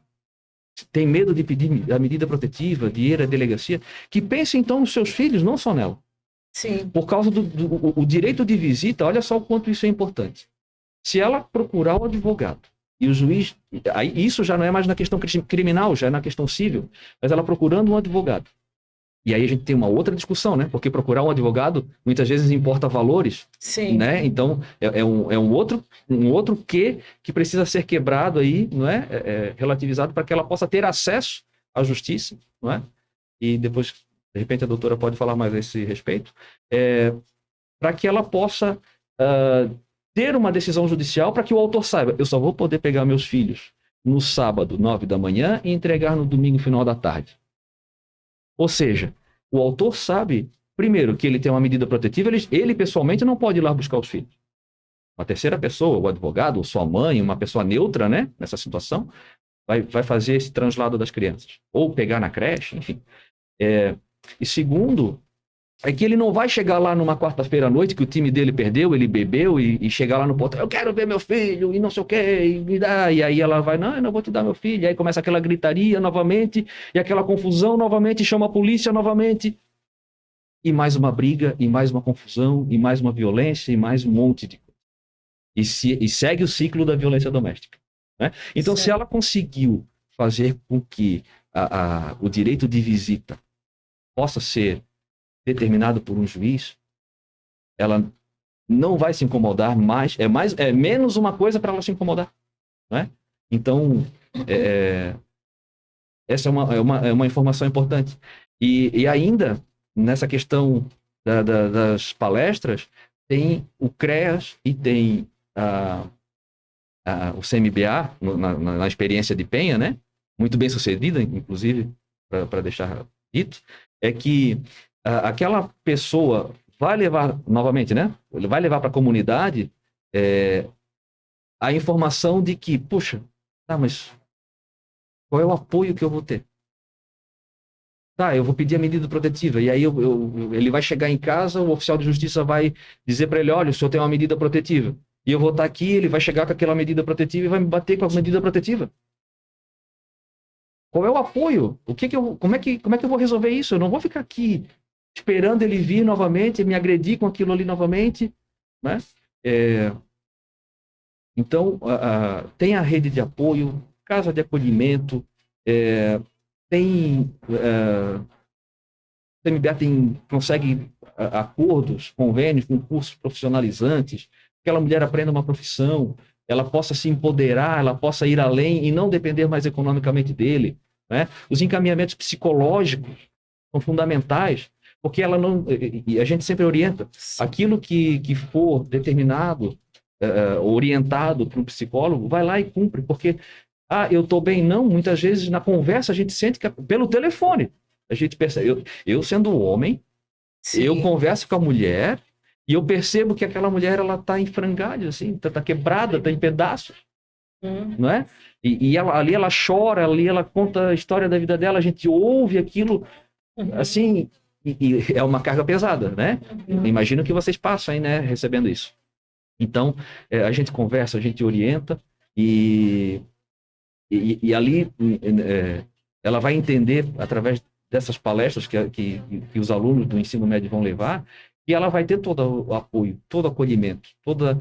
Speaker 4: têm medo de pedir a medida protetiva, de ir à delegacia, que pensem então nos seus filhos, não só nela.
Speaker 5: Sim.
Speaker 4: Por causa do direito de visita, olha só o quanto isso é importante. Se ela procurar o advogado e o juiz, aí isso já não é mais na questão criminal, já é na questão civil, mas ela procurando um advogado. E aí a gente tem uma outra discussão, né? Porque procurar um advogado muitas vezes importa valores,
Speaker 5: Sim.
Speaker 4: né? Então é um outro que precisa ser quebrado aí, não é? Relativizado para que ela possa ter acesso à justiça, não é? E depois, de repente, a doutora pode falar mais a esse respeito, para que ela possa ter uma decisão judicial para que o autor saiba, eu só vou poder pegar meus filhos no sábado, 9 da manhã, e entregar no domingo, final da tarde. Ou seja, o autor sabe, primeiro, que ele tem uma medida protetiva, ele pessoalmente não pode ir lá buscar os filhos. Uma terceira pessoa, o advogado, ou sua mãe, uma pessoa neutra, né, nessa situação, vai fazer esse translado das crianças. Ou pegar na creche, enfim. E segundo, é que ele não vai chegar lá numa quarta-feira à noite, que o time dele perdeu, ele bebeu, e chegar lá no portão, eu quero ver meu filho, e não sei o quê, e me dá. E aí ela vai, não, eu não vou te dar meu filho. E aí começa aquela gritaria novamente, e aquela confusão novamente, chama a polícia novamente. E mais uma briga, e mais uma confusão, e mais uma violência, e mais um monte de coisa. E segue o ciclo da violência doméstica, né? Então, se ela conseguiu fazer com que o direito de visita possa ser determinado por um juiz, ela não vai se incomodar mais, é menos uma coisa para ela se incomodar, né? Então, essa é uma informação importante. E ainda, nessa questão das palestras, tem o CREAS e tem o CMBA, na experiência de Penha, né? Muito bem sucedida, inclusive, para deixar dito, é que aquela pessoa vai levar, novamente, né? Ele vai levar para a comunidade a informação de que, puxa, tá, mas qual é o apoio que eu vou ter? Tá, eu vou pedir a medida protetiva, e aí ele vai chegar em casa, o oficial de justiça vai dizer para ele, olha, o senhor tem uma medida protetiva. E eu vou estar aqui, ele vai chegar com aquela medida protetiva e vai me bater com a medida protetiva. Qual é o apoio? Como é que eu vou resolver isso? Eu não vou ficar aqui esperando ele vir novamente, me agredir com aquilo ali novamente, né? Então, tem a rede de apoio, casa de acolhimento, tem... o CMBA consegue acordos, convênios com cursos profissionalizantes, que aquela mulher aprenda uma profissão, ela possa se empoderar, ela possa ir além e não depender mais economicamente dele, né? Os encaminhamentos psicológicos são fundamentais, porque ela não... E a gente sempre orienta, aquilo que for determinado, orientado para um psicólogo, vai lá e cumpre, porque, eu estou bem, não, muitas vezes na conversa a gente sente que, pelo telefone, a gente percebe, eu sendo homem, eu converso com a mulher e eu percebo que aquela mulher, ela está em frangalhos, assim, está quebrada, está em pedaços, não é? E ali ela chora, ali ela conta a história da vida dela, a gente ouve aquilo, assim, e é uma carga pesada, né? Imagino que vocês passam aí, né, recebendo isso. Então, a gente conversa, a gente orienta, e ali ela vai entender, através dessas palestras que os alunos do ensino médio vão levar, e ela vai ter todo o apoio, todo o acolhimento, toda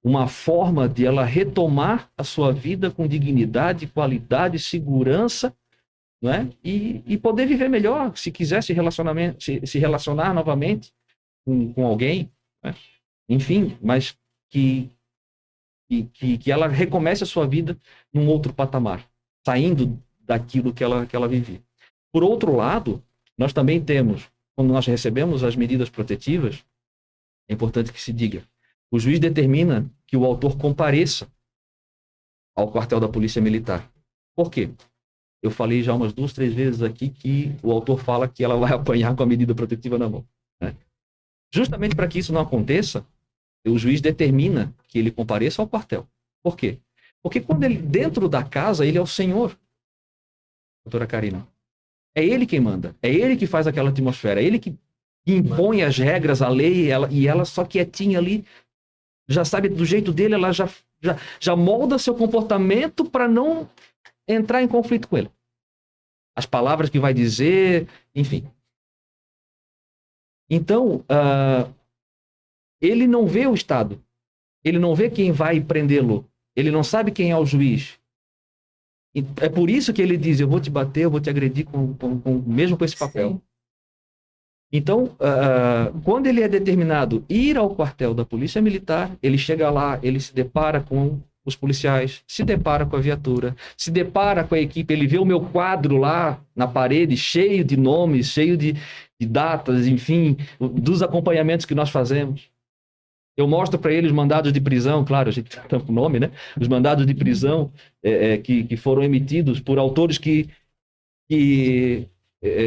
Speaker 4: uma forma de ela retomar a sua vida com dignidade, qualidade, segurança, não é? E poder viver melhor, se quiser se relacionar novamente com alguém, né? Enfim, mas que ela recomece a sua vida num outro patamar, saindo daquilo que ela vivia. Por outro lado, nós também temos, quando nós recebemos as medidas protetivas, é importante que se diga, o juiz determina que o autor compareça ao quartel da Polícia Militar. Por quê? Eu falei já umas 2, 3 vezes aqui que o autor fala que ela vai apanhar com a medida protetiva na mão, né? Justamente para que isso não aconteça, o juiz determina que ele compareça ao quartel. Por quê? Porque quando ele, dentro da casa, ele é o senhor, doutora Karina. É ele quem manda, é ele que faz aquela atmosfera, é ele que impõe as regras, a lei, e ela só quietinha ali, já sabe do jeito dele, ela já molda seu comportamento para não entrar em conflito com ele. As palavras que vai dizer, enfim. Então, ele não vê o Estado, ele não vê quem vai prendê-lo, ele não sabe quem é o juiz. É por isso que ele diz, eu vou te bater, eu vou te agredir mesmo com esse papel. Sim. Então, quando ele é determinado ir ao quartel da Polícia Militar, ele chega lá, ele se depara com os policiais, se depara com a viatura, se depara com a equipe, ele vê o meu quadro lá na parede, cheio de nomes, cheio de datas, enfim, dos acompanhamentos que nós fazemos. Eu mostro para ele os mandados de prisão, claro, a gente tem o nome, né? Os mandados de prisão que foram emitidos por autores que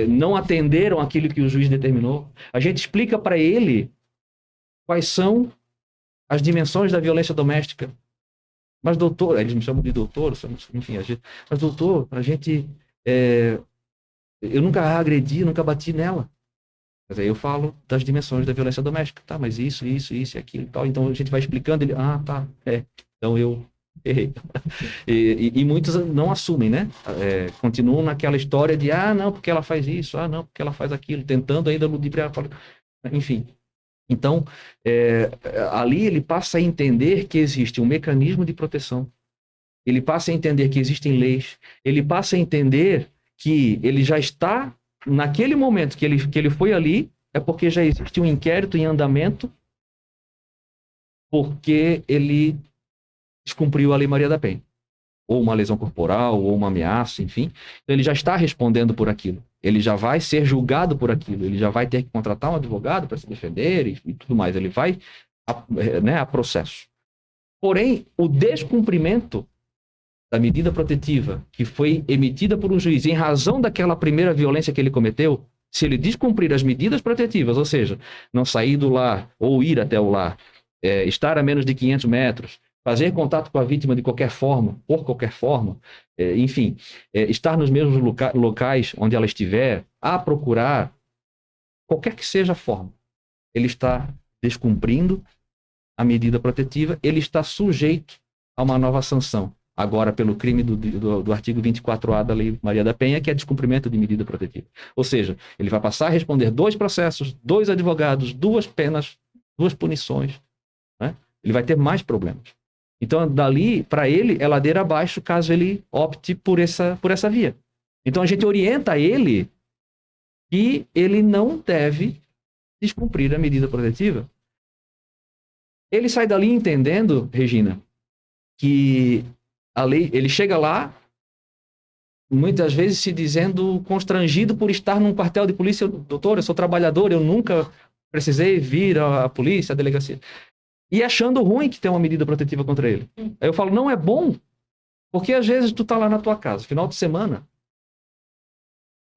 Speaker 4: não atenderam aquilo que o juiz determinou. A gente explica para ele quais são as dimensões da violência doméstica. Mas, doutor, eles me chamam de doutor, enfim, mas, doutor, a gente... eu nunca agredi, nunca bati nela. Mas aí eu falo das dimensões da violência doméstica. Tá, mas isso e aquilo e tal. Então a gente vai explicando, ele, tá, então eu errei. E muitos não assumem, né? Continuam naquela história de, não, porque ela faz isso, não, porque ela faz aquilo, tentando ainda ludibriar, enfim. Então, ali ele passa a entender que existe um mecanismo de proteção, ele passa a entender que existem leis, ele passa a entender que ele já está, naquele momento que ele foi ali, é porque já existe um inquérito em andamento, porque ele descumpriu a Lei Maria da Penha, ou uma lesão corporal, ou uma ameaça, enfim. Então ele já está respondendo por aquilo. Ele já vai ser julgado por aquilo. Ele já vai ter que contratar um advogado para se defender e tudo mais. Ele vai a processo. Porém, o descumprimento da medida protetiva que foi emitida por um juiz em razão daquela primeira violência que ele cometeu, se ele descumprir as medidas protetivas, ou seja, não sair do lar ou ir até o lar, estar a menos de 500 metros, fazer contato com a vítima de qualquer forma, por qualquer forma, enfim, estar nos mesmos locais onde ela estiver, a procurar, qualquer que seja a forma, ele está descumprindo a medida protetiva, ele está sujeito a uma nova sanção, agora pelo crime do artigo 24A da Lei Maria da Penha, que é descumprimento de medida protetiva. Ou seja, ele vai passar a responder 2 processos, 2 advogados, 2 penas, 2 punições, né? Ele vai ter mais problemas. Então, dali, para ele, é ladeira abaixo, caso ele opte por essa via. Então, a gente orienta ele que ele não deve descumprir a medida protetiva. Ele sai dali entendendo, Regina, que a lei, ele chega lá, muitas vezes se dizendo constrangido por estar num quartel de polícia. Doutor, eu sou trabalhador, eu nunca precisei vir à polícia, à delegacia. E achando ruim que tem uma medida protetiva contra ele. Aí eu falo, não é bom, porque às vezes tu tá lá na tua casa, final de semana,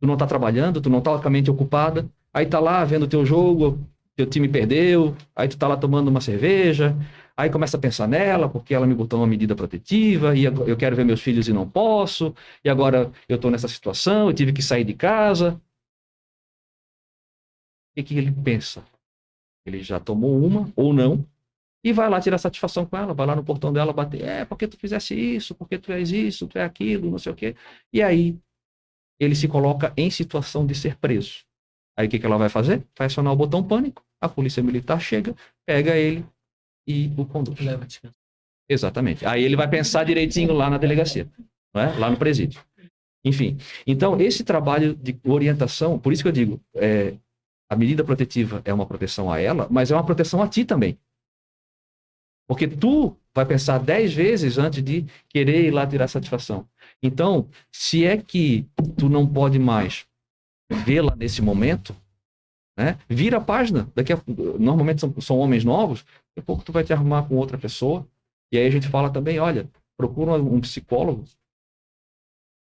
Speaker 4: tu não tá trabalhando, tu não tá com a mente ocupada, aí tá lá vendo o teu jogo, teu time perdeu, aí tu tá lá tomando uma cerveja, aí começa a pensar nela, porque ela me botou uma medida protetiva, e eu quero ver meus filhos e não posso, e agora eu tô nessa situação, eu tive que sair de casa. O que ele pensa? Ele já tomou uma, ou não, e vai lá tirar satisfação com ela, vai lá no portão dela bater, porque tu fizesse isso, porque tu és isso, tu é aquilo, não sei o quê. E aí, ele se coloca em situação de ser preso. Aí o que ela vai fazer? Vai acionar o botão pânico, a polícia militar chega, pega ele e o conduz. Exatamente. Aí ele vai pensar direitinho lá na delegacia, não é? Lá no presídio. Enfim, então esse trabalho de orientação, por isso que eu digo, a medida protetiva é uma proteção a ela, mas é uma proteção a ti também. Porque tu vai pensar 10 vezes antes de querer ir lá tirar satisfação. Então, se é que tu não pode mais vê-la nesse momento, né? Vira a página. Normalmente são homens novos, daqui a pouco tu vai te arrumar com outra pessoa. E aí a gente fala também, olha, procura um psicólogo.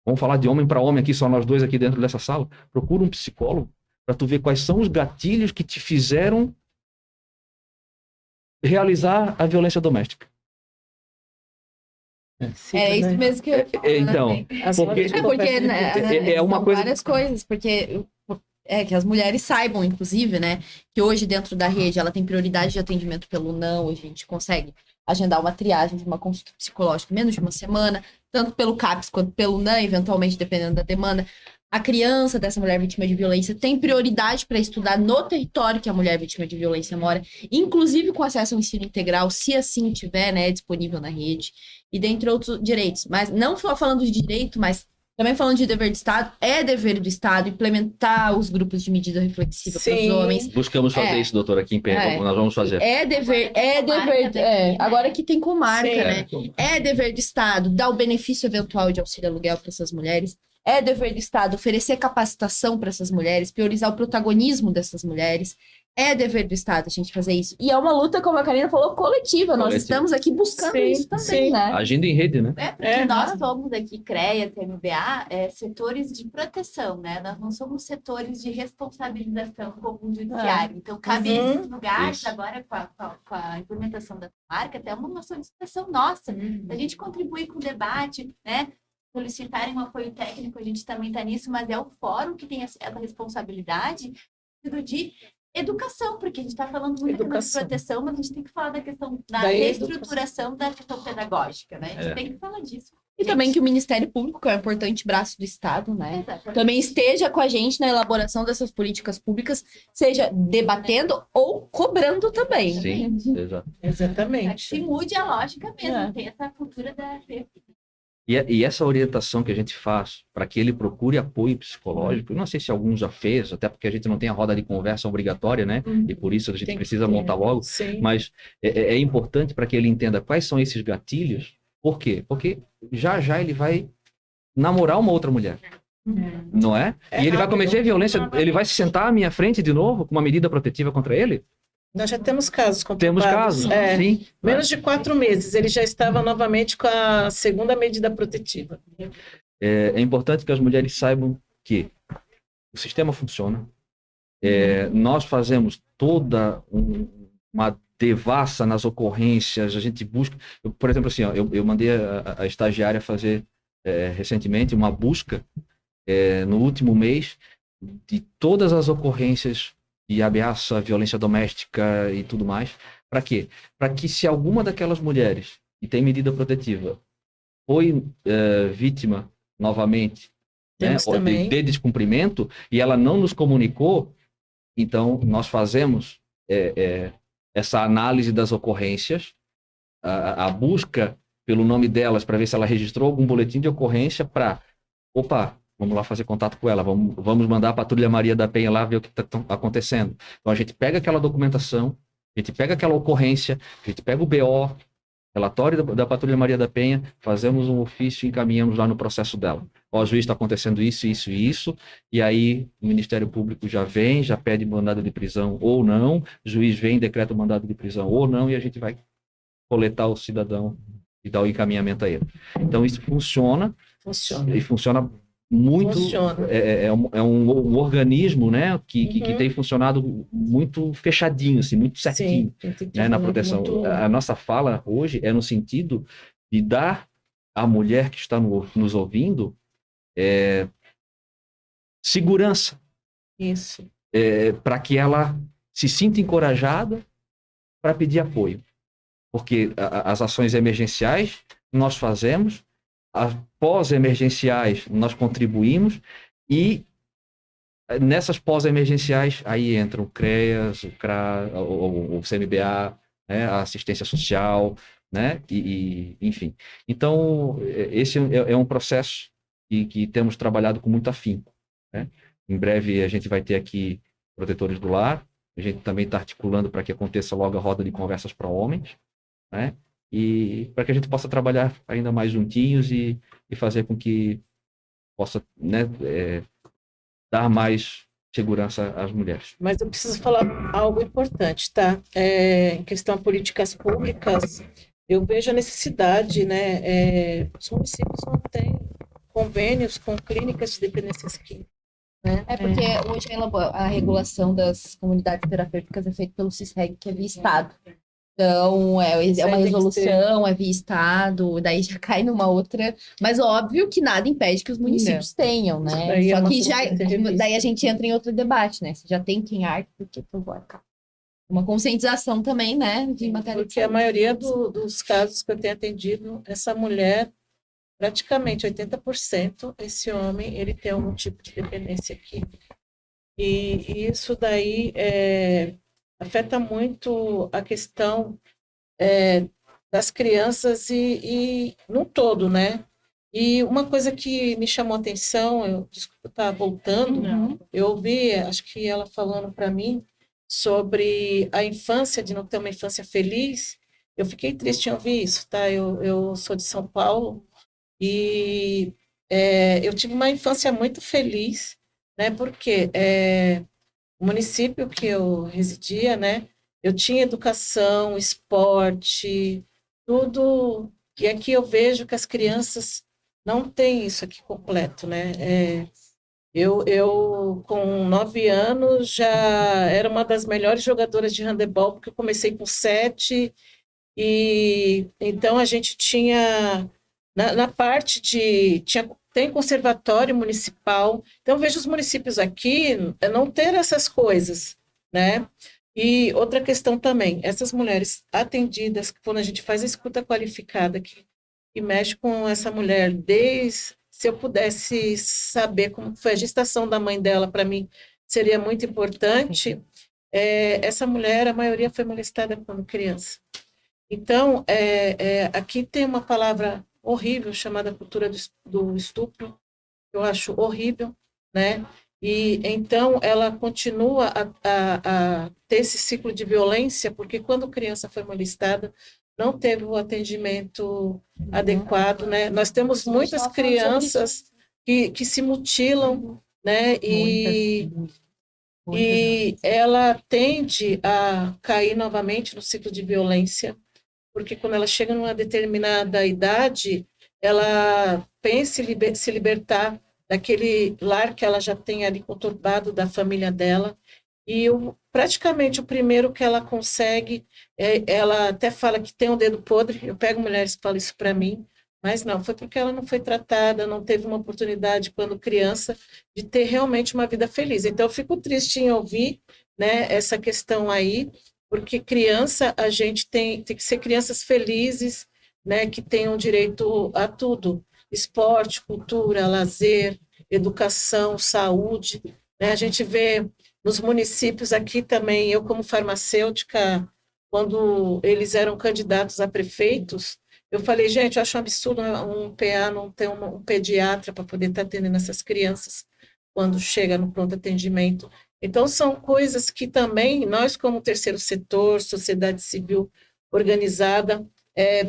Speaker 4: Vamos falar de homem para homem aqui, só nós dois aqui dentro dessa sala. Procura um psicólogo para tu ver quais são os gatilhos que te fizeram realizar a violência doméstica.
Speaker 3: É isso mesmo que eu ia falar,
Speaker 4: Então,
Speaker 3: né?
Speaker 5: As
Speaker 4: porque-
Speaker 5: rodas de
Speaker 3: É porque
Speaker 5: conversa
Speaker 3: né,
Speaker 4: é uma
Speaker 3: são
Speaker 4: coisa-
Speaker 3: várias coisas, porque que as mulheres saibam, inclusive, né, que hoje dentro da rede ela tem prioridade de atendimento pelo não, a gente consegue agendar uma triagem de uma consulta psicológica em menos de uma semana, tanto pelo CAPS quanto pelo NAM, eventualmente, dependendo da demanda. A criança dessa mulher vítima de violência tem prioridade para estudar no território que a mulher vítima de violência mora, inclusive com acesso ao ensino integral, se assim tiver, né, disponível na rede, e dentre outros direitos. Mas não só falando de direito, mas também falando de dever do Estado, é dever do Estado implementar os grupos de medida reflexiva para os
Speaker 5: Sim.
Speaker 3: homens.
Speaker 4: buscamos fazer isso, doutora, aqui em Penha.
Speaker 3: É.
Speaker 4: Nós vamos fazer.
Speaker 3: É dever, agora que tem comarca,
Speaker 5: Sim.
Speaker 3: né? É dever do Estado dar o benefício eventual de auxílio aluguel para essas mulheres. É dever do Estado oferecer capacitação para essas mulheres, priorizar o protagonismo dessas mulheres. É dever do Estado a gente fazer isso. E é uma luta, como a Karina falou, coletiva. Nós
Speaker 4: Coletiva.
Speaker 3: estamos aqui buscando
Speaker 5: Sim,
Speaker 3: isso também,
Speaker 5: sim.
Speaker 3: né?
Speaker 4: Agindo em rede, né?
Speaker 6: É, porque
Speaker 5: É.
Speaker 6: nós somos aqui, CREA, TMBA, setores de proteção, né? Nós não somos setores de responsabilização como o judiciário. Então, cabe
Speaker 5: Uhum.
Speaker 6: esses lugares,
Speaker 4: Isso.
Speaker 6: agora com a implementação da marca, até uma solicitação nossa. A gente contribui com o debate, né? Solicitarem um apoio técnico, a gente também está nisso, mas é o fórum que tem essa responsabilidade de educação, porque a gente está falando muito da
Speaker 5: Educação.
Speaker 6: proteção, mas a gente tem que falar da questão da
Speaker 5: Da
Speaker 6: reestruturação da questão pedagógica, né? A gente
Speaker 4: É.
Speaker 6: tem que falar disso.
Speaker 3: E também que o Ministério Público, que é um importante braço do Estado, né?
Speaker 6: Exatamente.
Speaker 3: Também esteja com a gente na elaboração dessas políticas públicas, seja debatendo ou cobrando também.
Speaker 4: Sim, exato.
Speaker 6: Que se
Speaker 5: Exatamente.
Speaker 6: mude a lógica mesmo,
Speaker 5: É.
Speaker 6: tem essa cultura da...
Speaker 4: E essa orientação que a gente faz para que ele procure apoio psicológico, eu não sei se algum já fez, até porque a gente não tem a roda de conversa obrigatória, né? E por isso a gente
Speaker 5: Tem que
Speaker 4: precisa
Speaker 5: ter.
Speaker 4: montar logo.
Speaker 5: Sim.
Speaker 4: Mas é importante para que ele entenda quais são esses gatilhos. Por quê? Porque já já ele vai namorar uma outra mulher. Não é?
Speaker 5: É
Speaker 4: E ele vai
Speaker 5: rápido.
Speaker 4: cometer violência, ele vai se sentar à minha frente de novo com uma medida protetiva contra ele?
Speaker 5: Nós já temos casos
Speaker 4: Temos
Speaker 5: comprovados.
Speaker 4: casos,
Speaker 5: É.
Speaker 4: sim.
Speaker 5: Menos de 4 meses, ele já estava novamente com a segunda medida protetiva.
Speaker 4: É importante que as mulheres saibam que o sistema funciona. Nós fazemos toda uma devassa nas ocorrências, a gente busca. Por exemplo, assim, ó, eu mandei a estagiária fazer recentemente uma busca no último mês de todas as ocorrências de ameaça, violência doméstica e tudo mais. Para quê? Para que se alguma daquelas mulheres que tem medida protetiva foi vítima novamente, né,
Speaker 5: Temos também.
Speaker 4: de descumprimento e ela não nos comunicou, então nós fazemos essa análise das ocorrências, a busca pelo nome delas para ver se ela registrou algum boletim de ocorrência para, vamos lá fazer contato com ela, vamos mandar a Patrulha Maria da Penha lá ver o que está acontecendo. Então a gente pega aquela documentação, a gente pega aquela ocorrência, a gente pega o BO, relatório da Patrulha Maria da Penha, fazemos um ofício e encaminhamos lá no processo dela. Ó, juiz, está acontecendo isso, isso e isso, e aí o Ministério Público já vem, já pede mandado de prisão ou não, o juiz vem, decreta o mandado de prisão ou não, e a gente vai coletar o cidadão e dar o encaminhamento a ele. Então isso funciona,
Speaker 5: Funciona.
Speaker 4: e funciona muito,
Speaker 5: Funciona.
Speaker 4: é um organismo, né, que
Speaker 5: Uhum.
Speaker 4: tem funcionado muito fechadinho, assim, muito certinho,
Speaker 5: Sim, tem
Speaker 4: né, na
Speaker 5: funcionado
Speaker 4: proteção.
Speaker 5: muito-
Speaker 4: A nossa fala hoje é no sentido de dar à mulher que está nos ouvindo segurança,
Speaker 5: Isso.
Speaker 4: para que ela se sinta encorajada para pedir apoio. Porque as ações emergenciais nós fazemos, as pós-emergenciais nós contribuímos, e nessas pós-emergenciais aí entram o CREAS, o CRA, o CMBA, né, a assistência social, né, enfim. Então, esse é um processo que temos trabalhado com muito afinco, né? Em breve a gente vai ter aqui protetores do lar, a gente também está articulando para que aconteça logo a roda de conversas para homens, né? E para que a gente possa trabalhar ainda mais juntinhos e fazer com que possa, né, dar mais segurança às mulheres.
Speaker 5: Mas eu preciso falar algo importante, tá? Em questão de políticas públicas, eu vejo a necessidade, né? Os municípios não têm convênios com clínicas de dependências químicas, né?
Speaker 3: É porque hoje a regulação das comunidades terapêuticas é feita pelo CISREG, que é via Estado. Então, é
Speaker 5: Isso
Speaker 3: uma
Speaker 5: aí tem que ser.
Speaker 3: resolução, é via estado, daí já cai numa outra. Mas óbvio que nada impede que os municípios tenham,
Speaker 5: Isso
Speaker 3: né?
Speaker 5: daí é
Speaker 3: Só
Speaker 5: uma
Speaker 3: que
Speaker 5: coisa
Speaker 3: já,
Speaker 5: que tem que ser revista.
Speaker 3: daí a gente entra em outro debate, né? Se já tem quem arque, por que eu vou arcar? Uma conscientização também, né? De matéria de
Speaker 5: Porque a
Speaker 3: saúde.
Speaker 5: maioria dos casos que eu tenho atendido, essa mulher, praticamente 80%, esse homem, ele tem algum tipo de dependência química. E isso daí afeta muito a questão das crianças e no todo, né? E uma coisa que me chamou a atenção, desculpa estar voltando, eu ouvi, acho que ela falando para mim sobre a infância, de não ter uma infância feliz. Eu fiquei triste em ouvir isso, tá? Eu sou de São Paulo e eu tive uma infância muito feliz, né? Porque o município que eu residia, né? Eu tinha educação, esporte, tudo. E aqui eu vejo que as crianças não têm isso aqui completo, né? Eu, com 9 anos, já era uma das melhores jogadoras de handebol, porque eu comecei com 7, e então a gente tinha, na parte tem conservatório municipal, então eu vejo os municípios aqui não ter essas coisas, né? E outra questão também, essas mulheres atendidas, quando a gente faz a escuta qualificada, que mexe com essa mulher, se eu pudesse saber como foi a gestação da mãe dela, para mim seria muito importante. Essa mulher, a maioria foi molestada quando criança. Então, aqui tem uma palavra horrível chamada cultura do estupro, eu acho horrível, né? E então ela continua a ter esse ciclo de violência, porque quando criança foi molestada, não teve o atendimento adequado, né? Nós temos muitas crianças que se mutilam, né? E ela tende a cair novamente no ciclo de violência, porque quando ela chega numa determinada idade, ela pensa em se libertar daquele lar que ela já tem ali conturbado da família dela, e praticamente o primeiro que ela consegue, ela até fala que tem um dedo podre, eu pego mulheres que falam isso para mim, mas não, foi porque ela não foi tratada, não teve uma oportunidade quando criança de ter realmente uma vida feliz. Então eu fico triste em ouvir, né, essa questão aí, porque criança, a gente tem que ser crianças felizes, né, que tenham direito a tudo, esporte, cultura, lazer, educação, saúde, né? A gente vê nos municípios aqui também, eu como farmacêutica, quando eles eram candidatos a prefeitos, eu falei, gente, eu acho um absurdo um PA não ter um pediatra para poder estar atendendo essas crianças quando chega no pronto atendimento. Então, são coisas que também nós, como terceiro setor, sociedade civil organizada,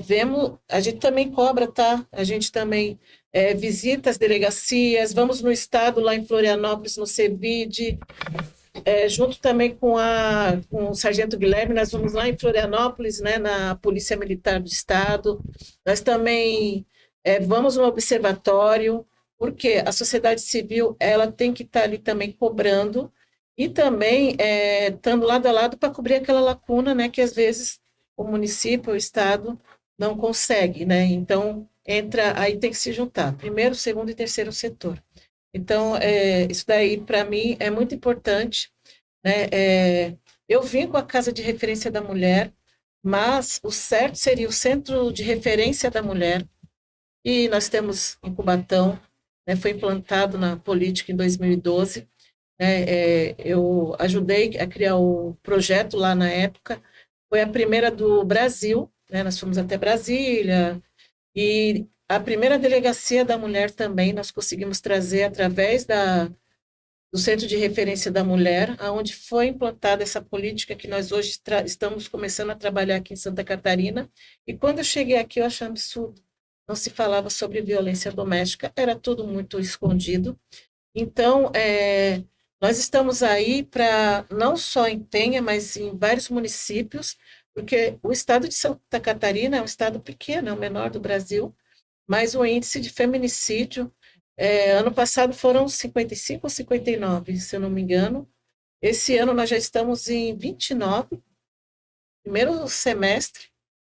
Speaker 5: vemos, a gente também cobra, tá? A gente também visita as delegacias, vamos no estado, lá em Florianópolis, no CEVID, junto também com o Sargento Guilherme, nós vamos lá em Florianópolis, né, na Polícia Militar do Estado, nós também vamos no observatório, porque a sociedade civil ela tem que estar ali também cobrando, e também estando lado a lado para cobrir aquela lacuna, né, que às vezes o município, o Estado não consegue, né, então aí tem que se juntar, primeiro, segundo e terceiro setor. Então, isso daí, para mim, é muito importante, né? Eu vim com a Casa de Referência da Mulher, mas o certo seria o Centro de Referência da Mulher, e nós temos em Cubatão, né, foi implantado na política em 2012, né? Eu ajudei a criar o projeto lá na época, foi a primeira do Brasil, né? Nós fomos até Brasília, e a primeira delegacia da mulher também nós conseguimos trazer através do Centro de Referência da Mulher, aonde foi implantada essa política que nós hoje estamos começando a trabalhar aqui em Santa Catarina. E quando eu cheguei aqui, eu achei um absurdo. Não se falava sobre violência doméstica, era tudo muito escondido. Então, nós estamos aí para, não só em Penha, mas em vários municípios, porque o estado de Santa Catarina é um estado pequeno, é o menor do Brasil, mas o índice de feminicídio, ano passado foram 55 ou 59, se eu não me engano. Esse ano nós já estamos em 29, primeiro semestre,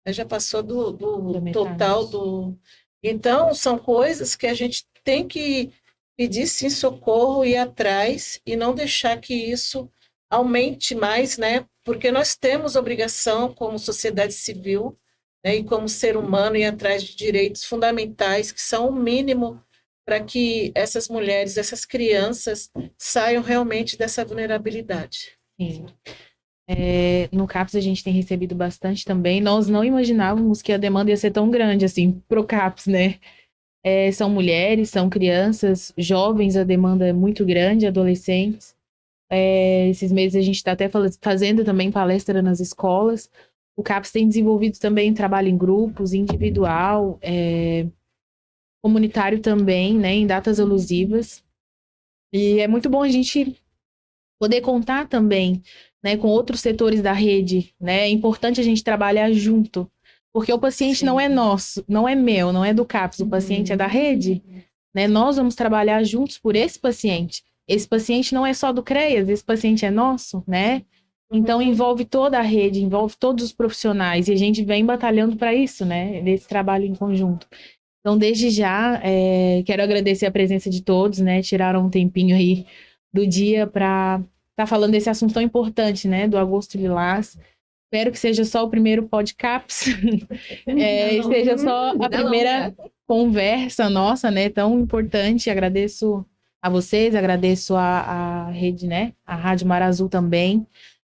Speaker 5: né, já passou do
Speaker 1: Da metade.
Speaker 5: total do... Então, são coisas que a gente tem que pedir, sim, socorro, ir atrás e não deixar que isso aumente mais, né? Porque nós temos obrigação, como sociedade civil, né, e como ser humano, ir atrás de direitos fundamentais, que são o mínimo para que essas mulheres, essas crianças, saiam realmente dessa vulnerabilidade.
Speaker 1: Sim. No CAPS a gente tem recebido bastante também. Nós não imaginávamos que a demanda ia ser tão grande assim pro CAPS, né? São mulheres, são crianças, jovens, a demanda é muito grande, adolescentes. Esses meses a gente está até fazendo também palestra nas escolas. O CAPS tem desenvolvido também trabalho em grupos, individual, comunitário também, né, em datas alusivas. E é muito bom a gente poder contar também, né, com outros setores da rede, né? É importante a gente trabalhar junto, porque o paciente não é nosso, não é meu, não é do CAPS, o paciente é da rede, né? Nós vamos trabalhar juntos por esse paciente. Esse paciente não é só do CREAS, esse paciente é nosso, né? Então envolve toda a rede, envolve todos os profissionais, e a gente vem batalhando para isso, né? Nesse trabalho em conjunto. Então, desde já, quero agradecer a presença de todos, né? Tiraram um tempinho aí do dia para estar falando desse assunto tão importante, né? Do Agosto Lilás. Espero que seja só o primeiro podcast, seja só a primeira conversa nossa, né? Tão importante. Agradeço a vocês, agradeço a rede, né? A Rádio Mar Azul também.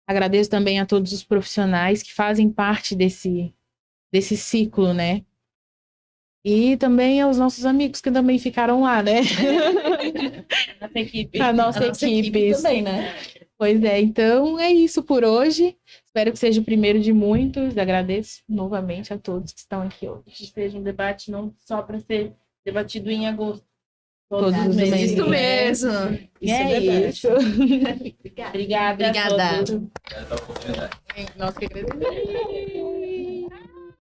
Speaker 1: Agradeço também a todos os profissionais que fazem parte desse ciclo, né? E também aos nossos amigos que também ficaram lá, né?
Speaker 2: Nossa equipe.
Speaker 1: A nossa equipe
Speaker 3: também, né?
Speaker 1: Pois é, então é isso por hoje. Espero que seja o primeiro de muitos. Agradeço novamente a todos que estão aqui hoje.
Speaker 2: Que seja um debate não só para ser debatido em agosto.
Speaker 1: Todos os meses.
Speaker 3: Isso mesmo.
Speaker 1: E é isso.
Speaker 2: Obrigada.
Speaker 3: Obrigada.
Speaker 2: a todos.
Speaker 1: Nós que agradecemos.